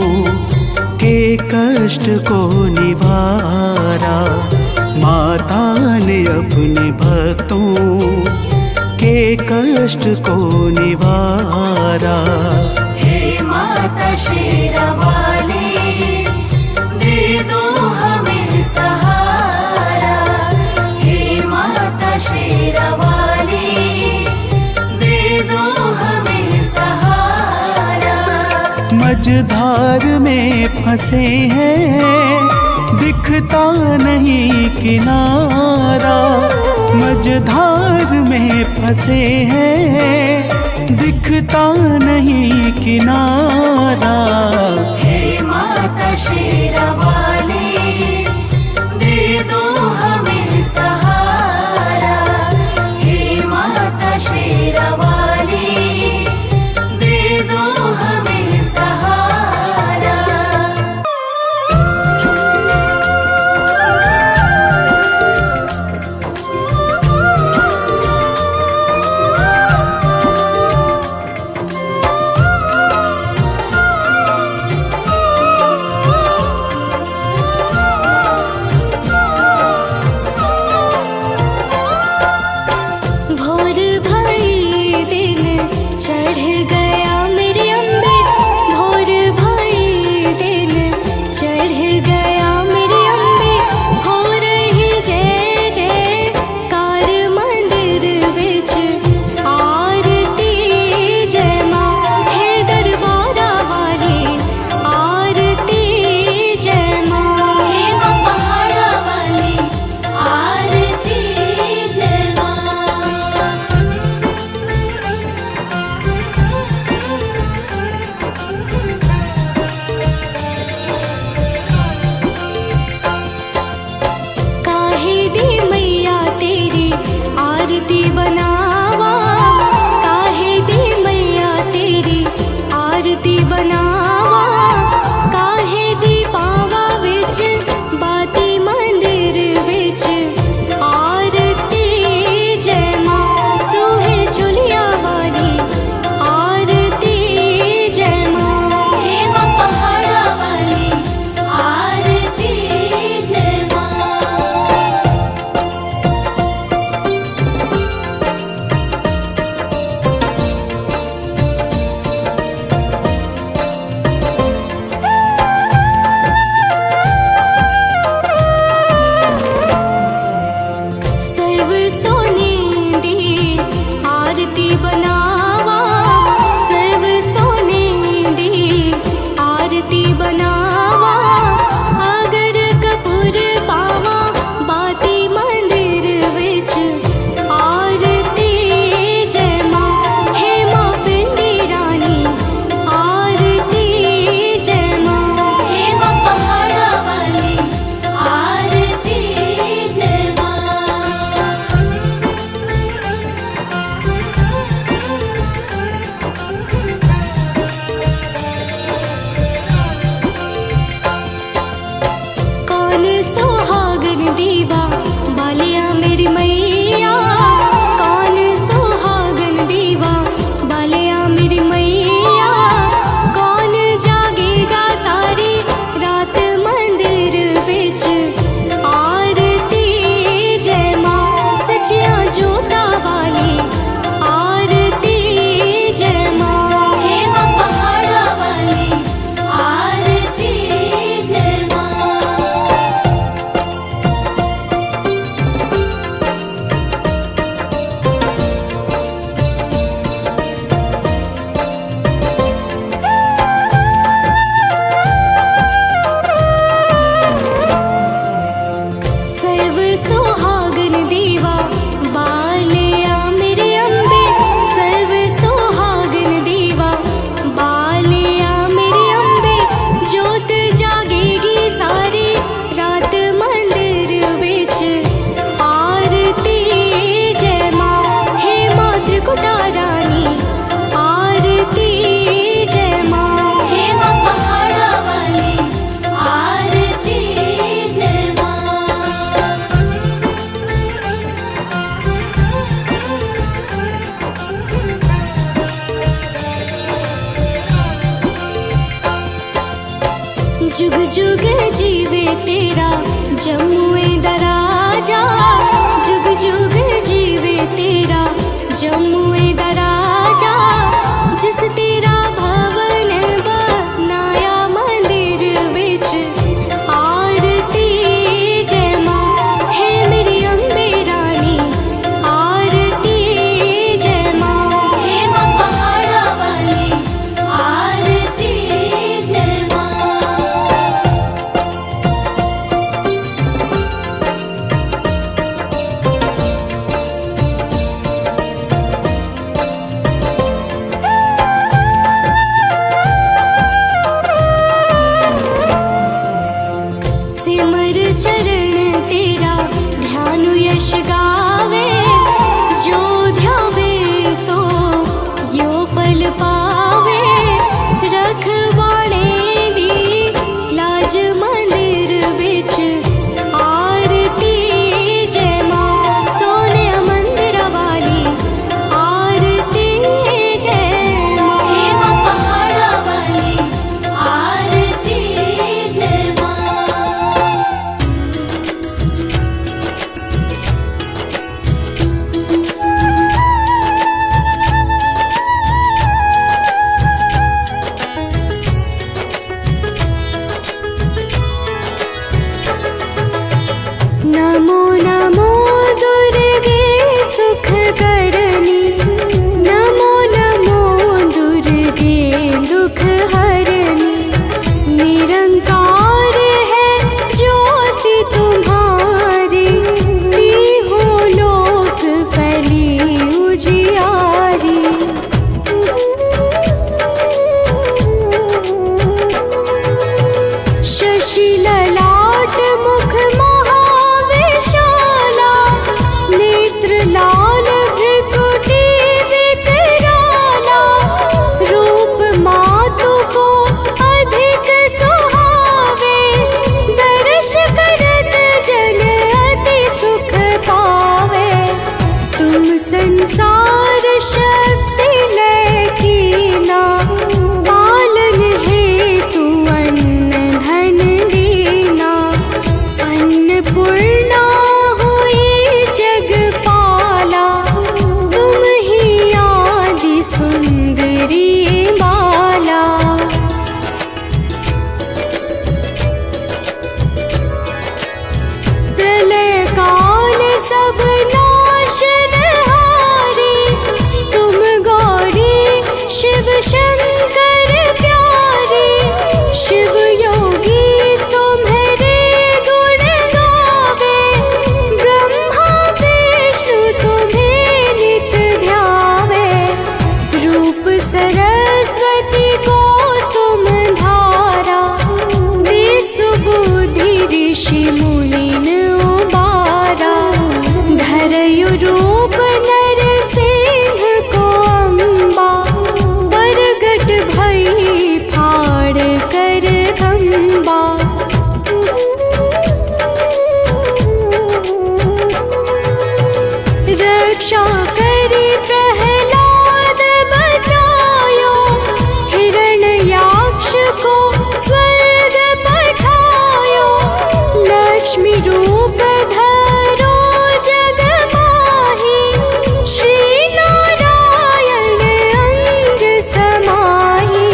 के कष्ट को निवारा, माता ने अपने भक्तों के कष्ट को निवारा। हे माता शेरावाली, दे दो हमें सहारा। हे माता शेरावाली, दे दो हमें सहारा। मझधार में फंसे हैं, दिखता नहीं किनारा। मझधार में फंसे हैं, दिखता नहीं किनारा। हे माता शेरावाली, दे दो हमें सहारा। हे माता शेरावाली, दे दो हमें सहारा। जुग जुग जीवे तेरा जमुए दराजा, जुग जुग जीवे तेरा जमुए दराजा। जिस तेरा भवन बनाया मंदिर विच आरती जय माँ, है मेरी अम्बे रानी आरती जय माँ, हे माँ पहाड़ा वाली आरती जय माँ। सिमर चरण तेरा ध्यान यश गावे, जो ध्यावे सो यो फल पावे। रखवाणे दी लाज मंदिर विच आरती जय माँ, सोने मंदिर वाली आरती जय माँ, हे माँ पहाड़ा वाली आरती जय माँ। नमो नमो दुर्गे सुख करनी, नमो नमो दुर्गे दुख हरनी। निरंकार है ज्योति तुम्हारी, तीहों लोक फैली उजियारी। शशि ललाट मुख महाविशाला, नेत्र लाल भृकुटी विकराला। रूप मातु को अधिक सुहावे, दर्श करत जन अति सुख पावे। तुम संसार शक्ति लय कीना, पालन हेतु अन्न धन दीना। अन्नपूर्णा हुई जगपाला, तुम ही आदि सुंदरी बाला। प्रलय काल सब नाशनहारी, तुम गौरी शिव शंकर प्यारी। शिव योगी तुम्हारे गुण गावे, ब्रह्मा विष्णु तुम्हें नित ध्यावे। रूप सरस्वती को तुम धारा, विसुबुद्धि ऋषि मुनिन उबारा। धरयु रूप नरसिंह को अम्बा, प्रगट भई फाड़ कर खम्बा। रक्षा करी प्रहलाद बचायो, हिरण्याक्ष को स्वर्ग पठायो। लक्ष्मी रूप धरो जग माही, श्री नारायण अंग समाही।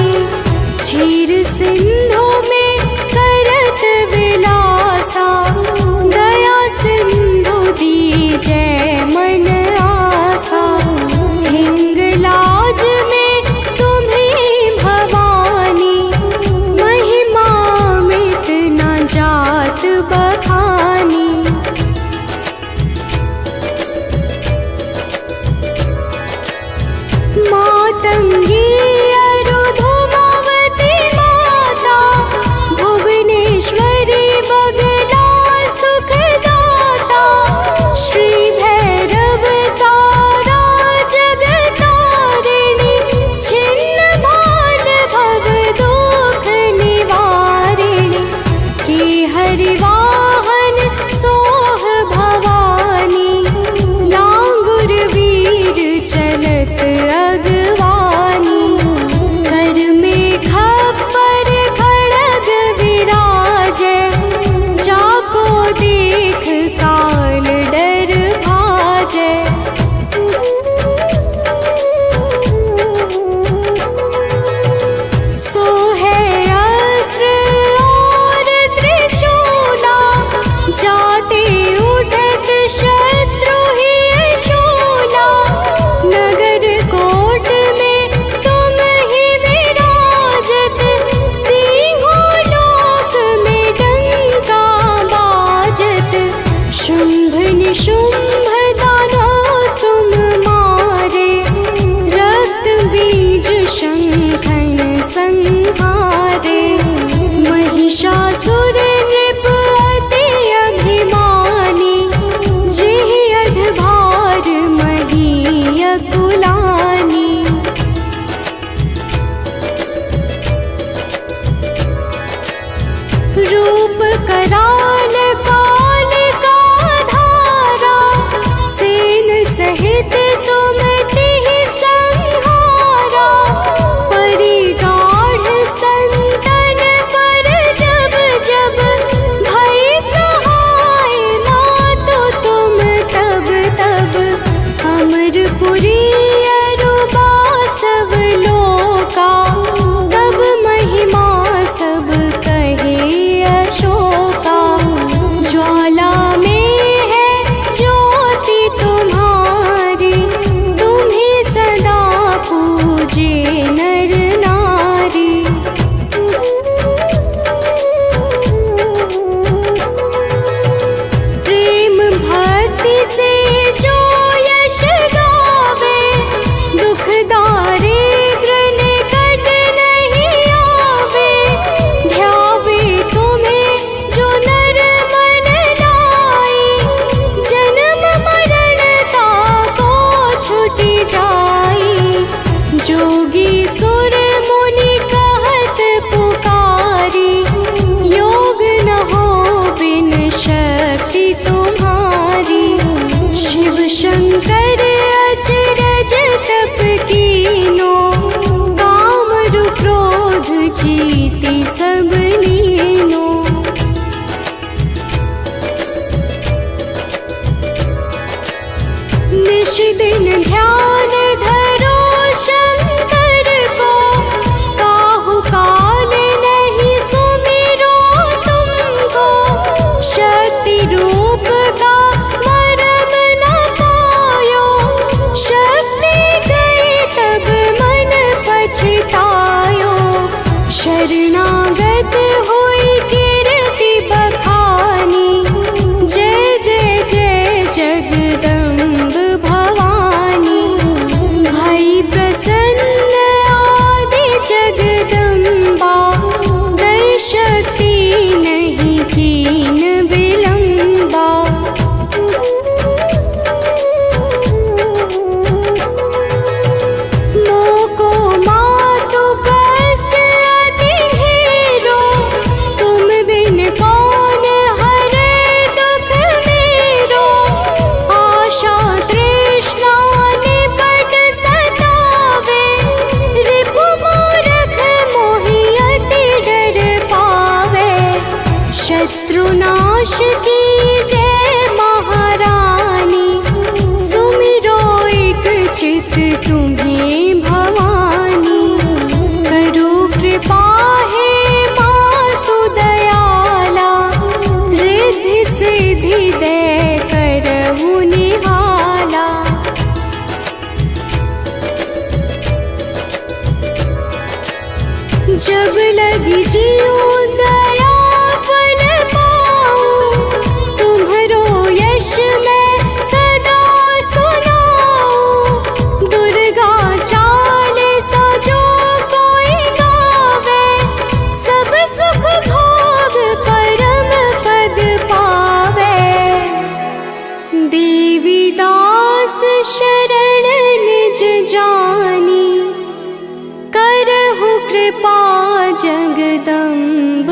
कराल काल का धारा, सेन सहित तुम तिहि संहारा। परिगाढ़ संतन पर जब जब भई सहाय, मातो तुम तब तब अमरपुरी अरुबा सब लोका। तब महिमा सब कहे अशोका, ज्वाला में है ज्योति तुम्हारी, तुम्हें सदा पूजे नर नारी। प्रेम भक्ति से जो यश गावे, दुख दारिद्र निकट नहीं आवे। ध्यावे तुम्हें जो नर मन लाई, जन्म मरण ताको छुटि जाई। जोगी सुर मुनि कहत पुकारी, योग न हो बिन शक्ति तुम्हारी। शिव शंकर अचरज तप कीनो, काम रु क्रोध जीति सब लीनो। निश दिन ध्यान धरो शंकर को, काहू काल नहीं सुमिरो तुमको। शक्ति रूप का मरम न पायो, शक्ति गई तब मन पछतायो। शरणागत हुई कीर्ति बखानी, जय जय जय जगदम्ब भवानी। भई प्रसन्न आदि जगदम्बा, दई शक्ति नहीं कीन विलंबा। मोको मातु कष्ट अति ढेरो, तुम बिन कौन हरे दुख मेरो। आशा तृष्णा निपट सतावे, रिपु मूरख मोहि अति डर पावे। शत्रुनाश कीजय महारानी, सुमिरो एक चित तुम्हें भवानी। करो कृपा हे मातु दयाला, रिद्धि सिद्धि दे करहु निहाला। जब लगी जीव दया फल पाऊं, तुम्हरो यश मैं सदा सुनाऊं। दुर्गा चालीसा जो कोई गावे, सब सुख भोग परम पद पावे। देवी दास शरण निज जानी, करहु कृपा जगदम्ब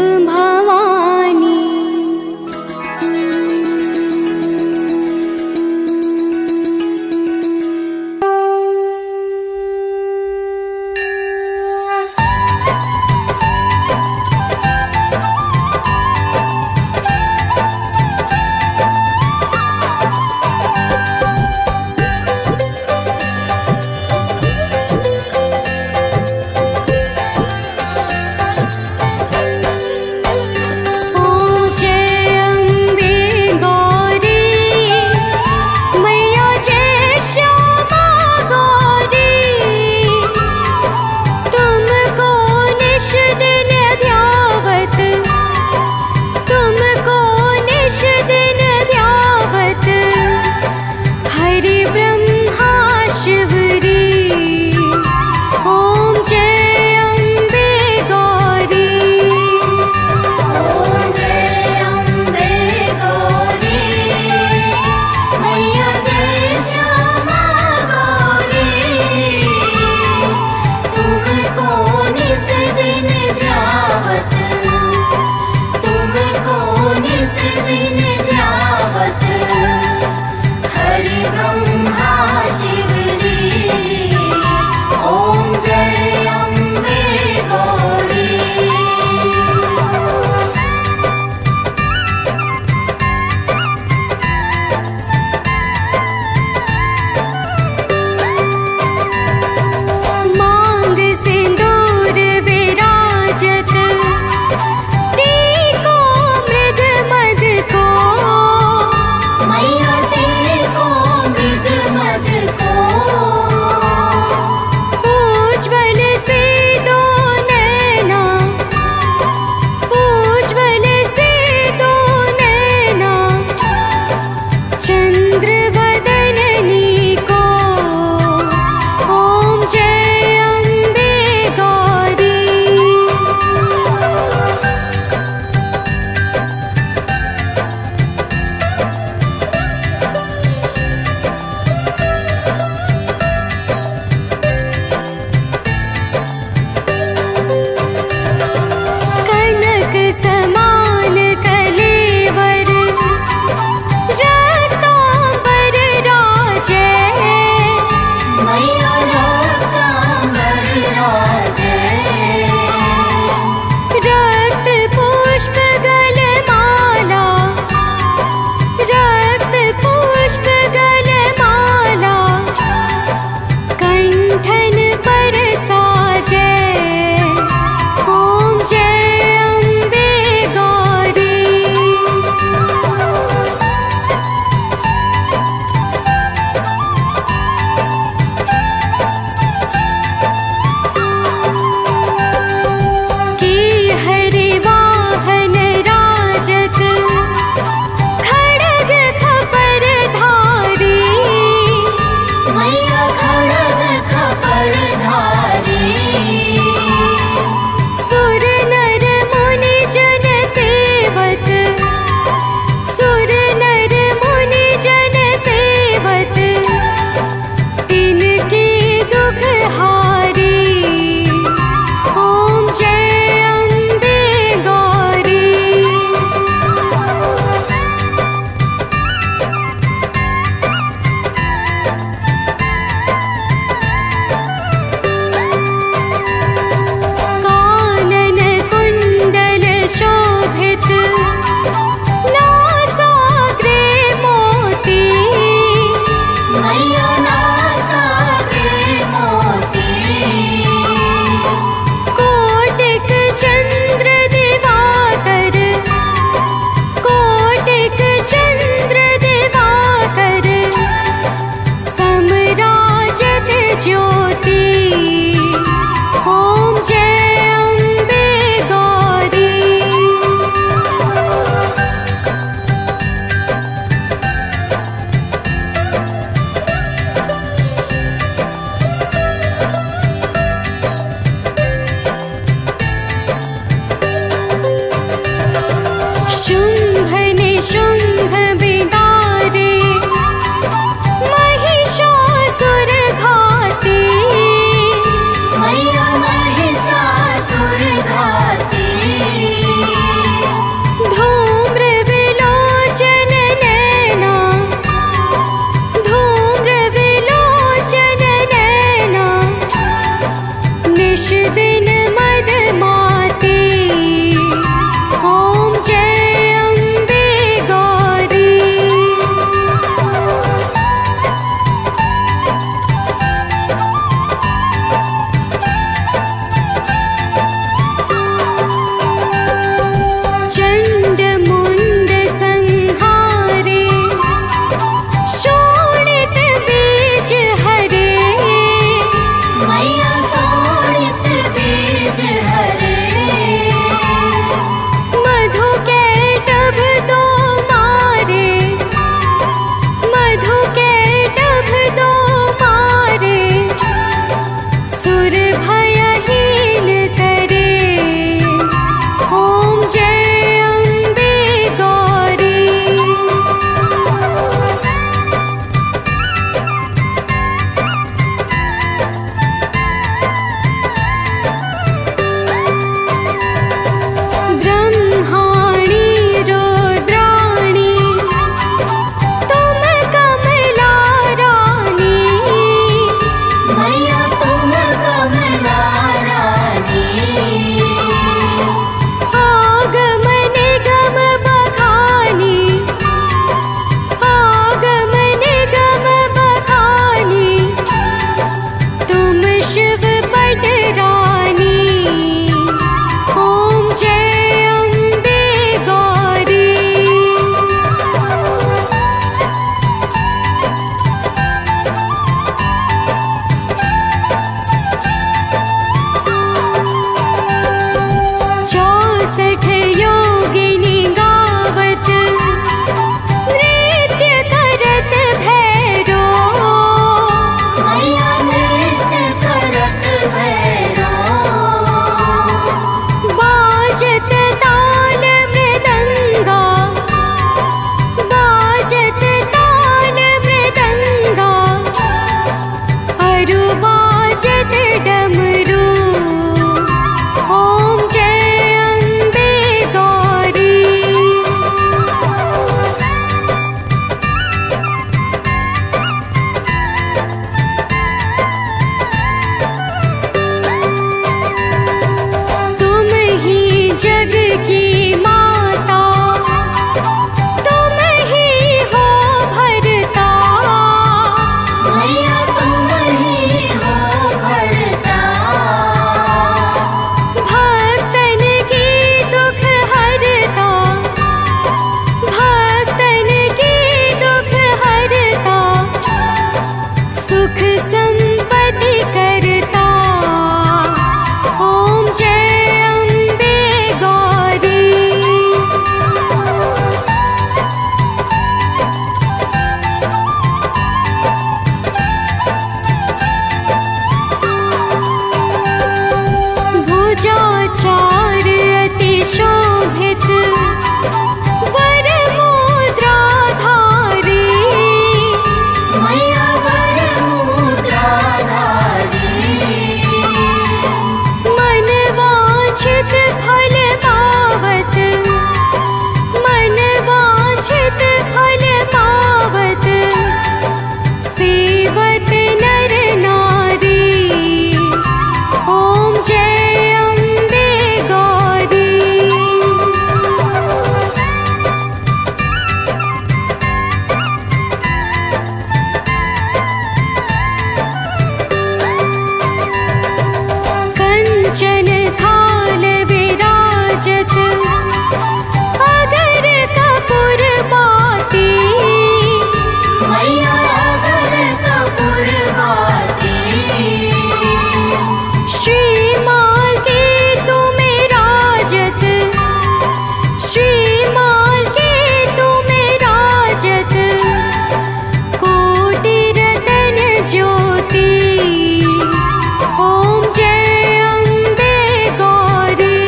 चार अति शोभित वर मुद्राधारी। मैया वर मुद्राधारी। मन वांछित फल पावत, मन वांछित फल पावत, सेवत नर नारी। ओम जय अम्बे गौरी। कंचन थाल विराजत, अगर कपूर बाती। मैया अगर कपूर बाती। श्रीमाल के तुम्हें राजत, श्रीमाल के तुम्हें राजत, कोटि रतन ज्योति। ओम जय अम्बे गौरी।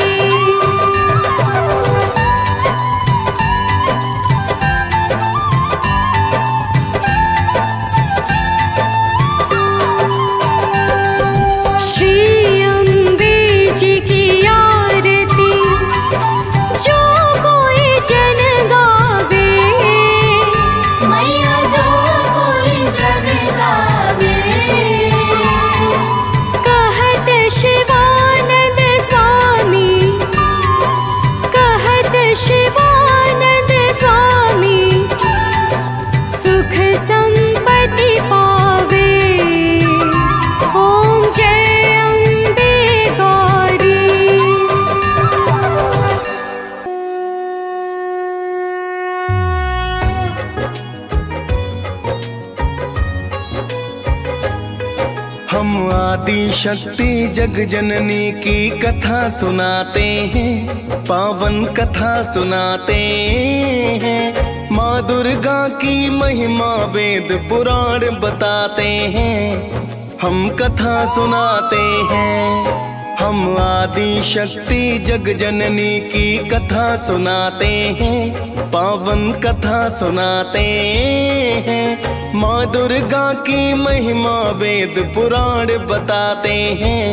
श्री अम्बे जी की आरती जो कोई जन गावे। मैया जो कोई जन गावे। कहत शिवानंद स्वामी, कहत शिवानंद स्वामी, सुख संपत्ति पावे। ओम जय अम्बे गौरी। हम आदि शक्ति जग जननी की कथा सुनाते हैं, पावन कथा सुनाते हैं। माँ दुर्गा की महिमा वेद पुराण बताते हैं, हम कथा सुनाते हैं। हम आदि शक्ति जग जननी की कथा सुनाते हैं, पावन कथा सुनाते हैं। माँ दुर्गा की महिमा वेद पुराण बताते हैं,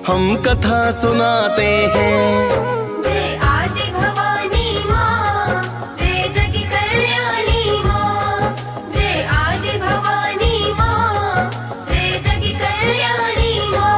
हम कथा सुनाते हैं। जय आदि भवानी माँ, जय जग कल्याणी माँ। जय आदि भवानी माँ, जय जग कल्याणी माँ।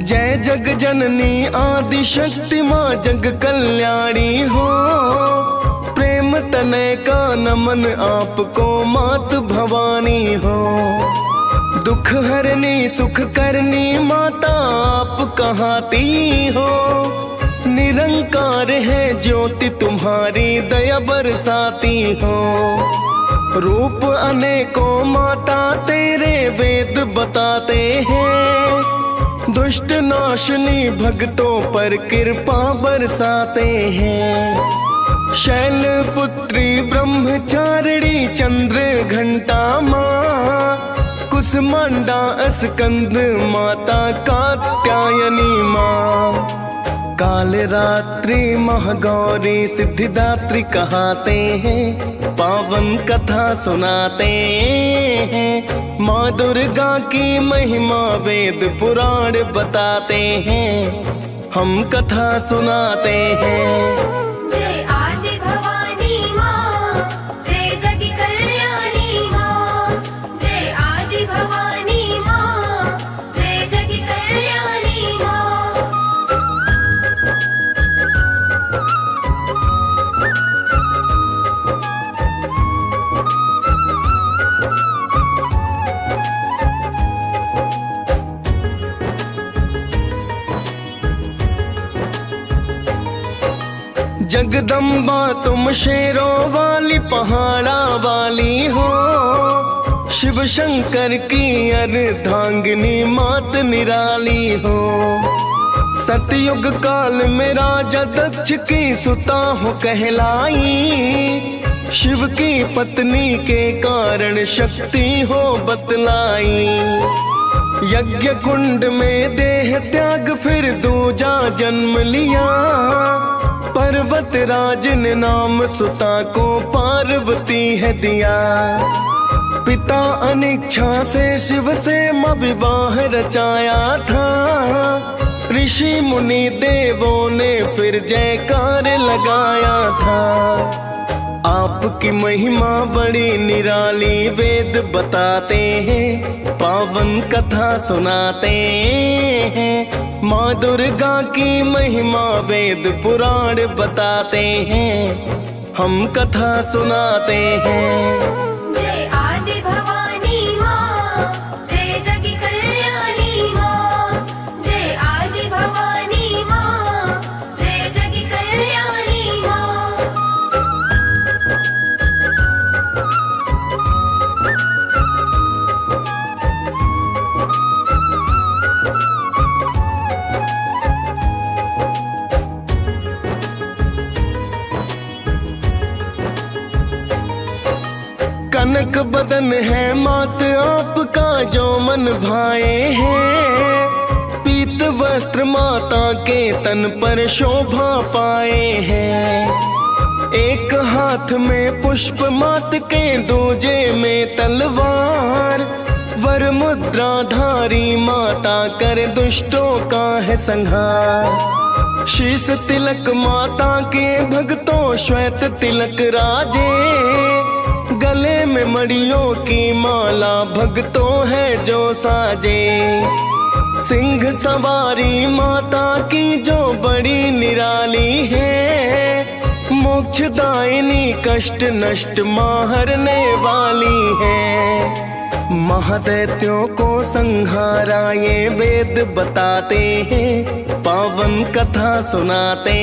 जय जग जननी आदि शक्ति माँ जग कल्याणी हो। प्रेम तनय का नमन आपको मात भवानी हो। दुख हरनी सुख करनी माता आप कहाती हो। निरंकार है ज्योति तुम्हारी दया बरसाती हो। रूप अनेकों माता तेरे वेद बताते हैं। दुष्ट नाशनी भक्तों पर कृपा बरसाते हैं। शैल पुत्री ब्रह्मचारिणी चंद्र घंटा माँ। कुसमांडा स्कंद माता कात्यायनी माँ। काल रात्रि महागौरी सिद्धिदात्री कहाते हैं। पावन कथा सुनाते हैं। माँ दुर्गा की महिमा वेद पुराण बताते हैं, हम कथा सुनाते हैं। जय आदि भवानी माँ, जय जग कल्याणी माँ। जय आदि भवानी माँ, जय जग कल्याणी माँ। जगदम्बा तुम शेरों वाली पहाड़ा वाली हो। शिव शंकर की अर्धांगिनी मात निराली हो। सतयुग काल में राजा दक्ष की सुता हो कहलाई, शिव की पत्नी के कारण शक्ति हो बतलाई। यज्ञ कुंड में देह त्याग फिर दूजा जन्म लिया, पर्वत राज ने नाम सुता को पार्वती है दिया। पिता अनिच्छा से शिव से विवाह रचाया था, ऋषि मुनि देवों ने फिर जयकार लगाया था। आपकी महिमा बड़ी निराली वेद बताते हैं, पावन कथा सुनाते हैं। माँ दुर्गा की महिमा वेद पुराण बताते हैं, हम कथा सुनाते हैं। जय आदि भवानी माँ, जय जग कल्याणी माँ। जय आदि भवानी माँ, जय जग कल्याणी माँ। कनक बदन है मात आपका जो मन भाए हैं, पीत वस्त्र माता के तन पर शोभा पाए हैं। एक हाथ में पुष्प मात के दूजे में तलवार, वर मुद्रा धारी माता कर दुष्टों का है संहार। शीश तिलक माता के भक्तों श्वेत तिलक राजे, गले में मड़ियों की माला भक्तों है जो साजे। सिंह सवारी माता की जो बड़ी निराली है, मोक्षदायिनी कष्ट नष्ट मारने वाली है। महादैत्यों को संहारा ये वेद बताते हैं, पावन कथा सुनाते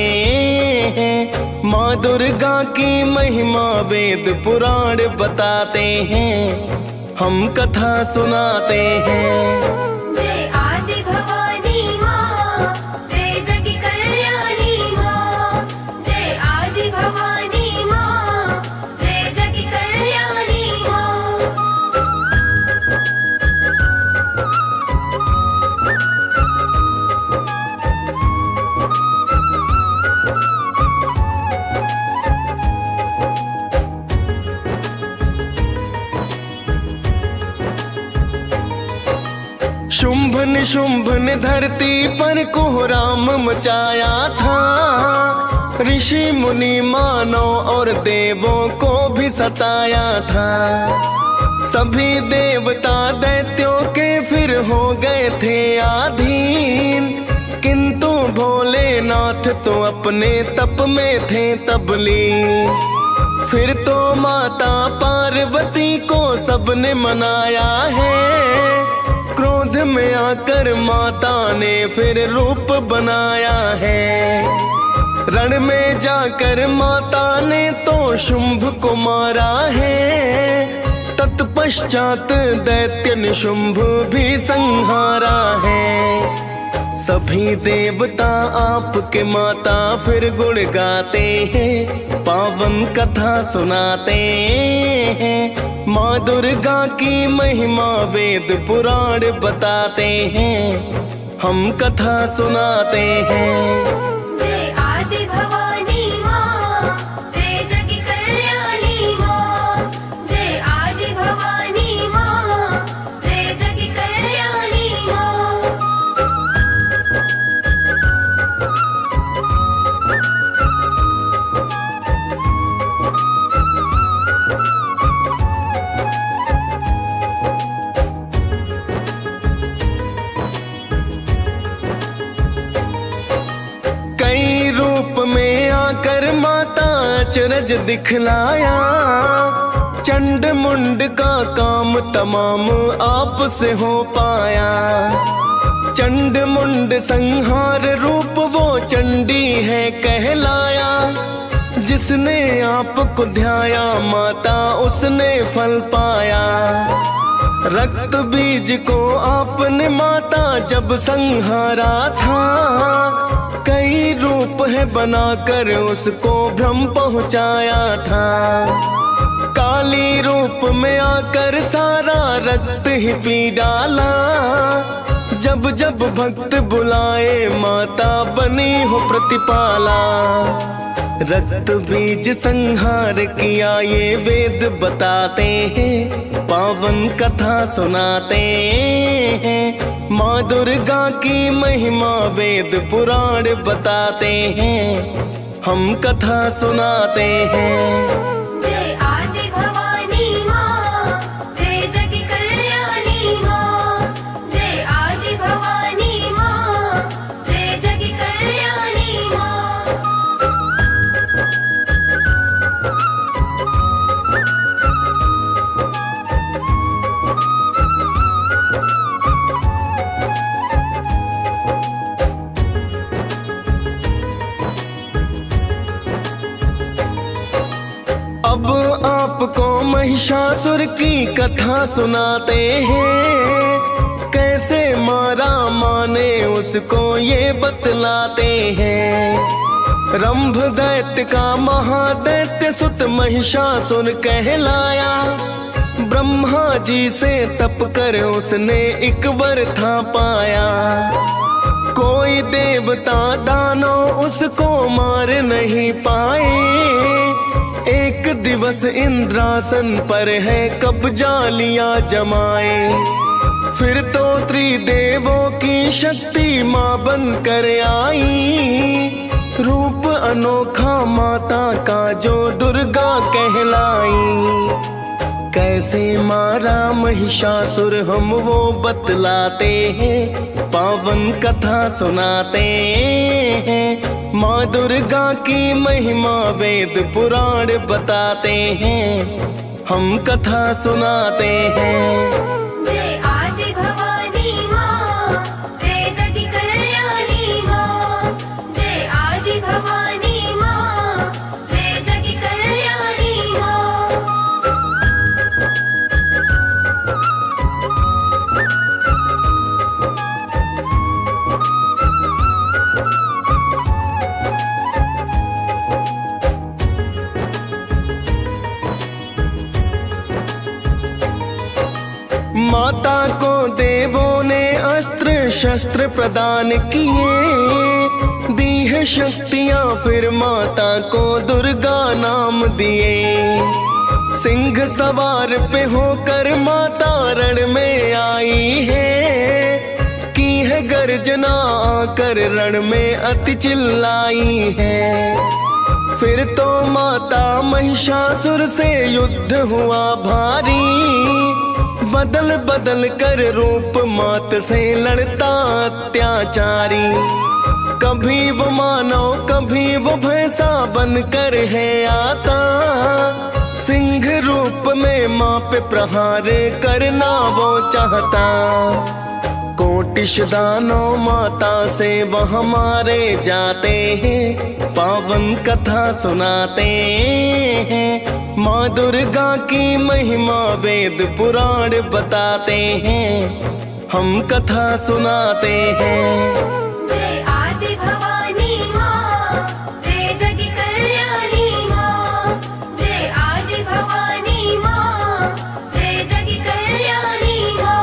हैं। माँ दुर्गा की महिमा वेद पुराण बताते हैं, हम कथा सुनाते हैं। जय आदि भवानी माँ, जय जग कल्याणी माँ। जय आदि भवानी माँ, जय जग कल्याणी माँ। शुंभ निशुंभ ने धरती पर कोहराम मचाया था, ऋषि मुनि मानव और देवों को भी सताया था। सभी देवता दैत्यों के फिर हो गए थे अधीन, किंतु भोलेनाथ तो अपने तप में थे तबलीन। फिर तो माता पार्वती को सबने मनाया है, क्रोध में आकर माता ने फिर रूप बनाया है। रण में जाकर माता ने तो शुंभ को मारा है, तत्पश्चात दैत्य निशुंभ भी संहारा है। सभी देवता आपके माता फिर गुण गाते हैं, पावन कथा सुनाते हैं। माँ दुर्गा की महिमा वेद पुराण बताते हैं, हम कथा सुनाते हैं। जय आदि भवानी माँ, जय जग कल्याणी माँ। जय आदि भवानी माँ, जय जग कल्याणी माँ। कई रूप में आकर माता अचरज दिखलाया, चंड मुंड का काम तमाम आप से हो पाया। चंड मुंड संहार रूप वो चंडी है कहलाया, जिसने आपको ध्याया माता उसने फल पाया। रक्त बीज को आपने माता जब संहारा था, कई रूप है बनाकर उसको भ्रम पहुंचाया था। काली रूप में आकर सारा रक्त ही पी डाला। जब जब भक्त बुलाए माता बनी हो प्रतिपाला। रक्त बीज संहार किया ये वेद बताते हैं, पावन कथा सुनाते हैं। माँ दुर्गा की महिमा वेद पुराण बताते हैं, हम कथा सुनाते हैं। जय आदि भवानी माँ, जय जग कल्याणी माँ। जय आदि भवानी माँ, जय जग कल्याणी माँ। अब आपको महिषासुर की कथा सुनाते हैं, कैसे मारा माने उसको ये बतलाते हैं। रंभ दैत्य का महादैत्य सुत महिषासुर कहलाया। ब्रह्मा जी से तप कर उसने एक वर था पाया। कोई देवता दानव उसको मार नहीं पाए। एक दिवस इंद्रासन पर है कब्जा लिया जमाए। फिर तो त्रिदेवों की शक्ति माँ बन कर आई। रूप अनोखा माता का जो दुर्गा कहलाई। कैसे मारा महिषासुर हम वो बतलाते हैं, पावन कथा सुनाते हैं। माँ दुर्गा की महिमा वेद पुराण बताते हैं, हम कथा सुनाते हैं। जय आदि भवानी माँ, जय जग कल्याणी माँ। जय आदि भवानी माँ, जय जग कल्याणी माँ। माता को देवों ने अस्त्र शस्त्र प्रदान किए। दी है शक्तियाँ फिर माता को दुर्गा नाम दिए। सिंह सवार पे होकर माता रण में आई है। की है गर्जना आकर रण में अति चिल्लाई है। फिर तो माता महिषासुर से युद्ध हुआ भारी। बदल बदल कर रूप मात से लड़ता अत्याचारी। कभी वो मानव कभी वो भैंसा बनकर है आता। सिंह रूप में माँ पे प्रहार करना वो चाहता। कोटिश दानव माता से वह मारे जाते हैं, पावन कथा सुनाते हैं। माँ दुर्गा की महिमा वेद पुराण बताते हैं, हम कथा सुनाते हैं। जय आदि भवानी माँ, जय जग कल्याणी माँ। जय आदि भवानी माँ, जय जग कल्याणी माँ।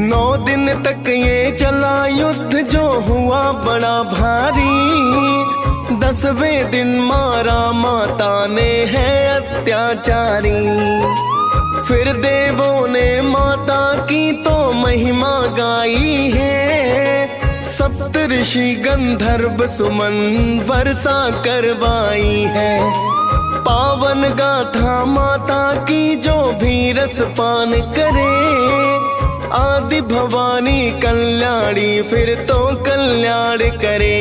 नौ दिन तक ये चला युद्ध जो हुआ बड़ा भारी। 10वें दिन मारा माता ने है अत्याचारी। फिर देवों ने माता की तो महिमा गाई है। सप्त ऋषि गंधर्व सुमन वर्षा करवाई है। पावन गाथा माता की जो भी रस पान करे। आदि भवानी कल्याणी फिर तो कल्याण करे।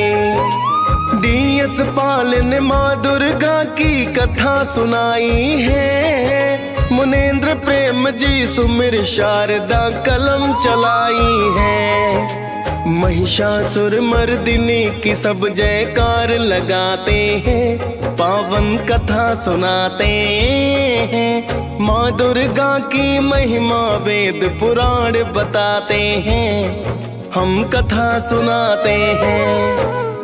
डीएस पाल ने माँ दुर्गा की कथा सुनाई है। मुनेंद्र प्रेम जी सुमिर शारदा कलम चलाई है। महिषासुर मर्दिनी की सब जयकार लगाते हैं, पावन कथा सुनाते हैं। माँ दुर्गा की महिमा वेद पुराण बताते हैं, हम कथा सुनाते हैं।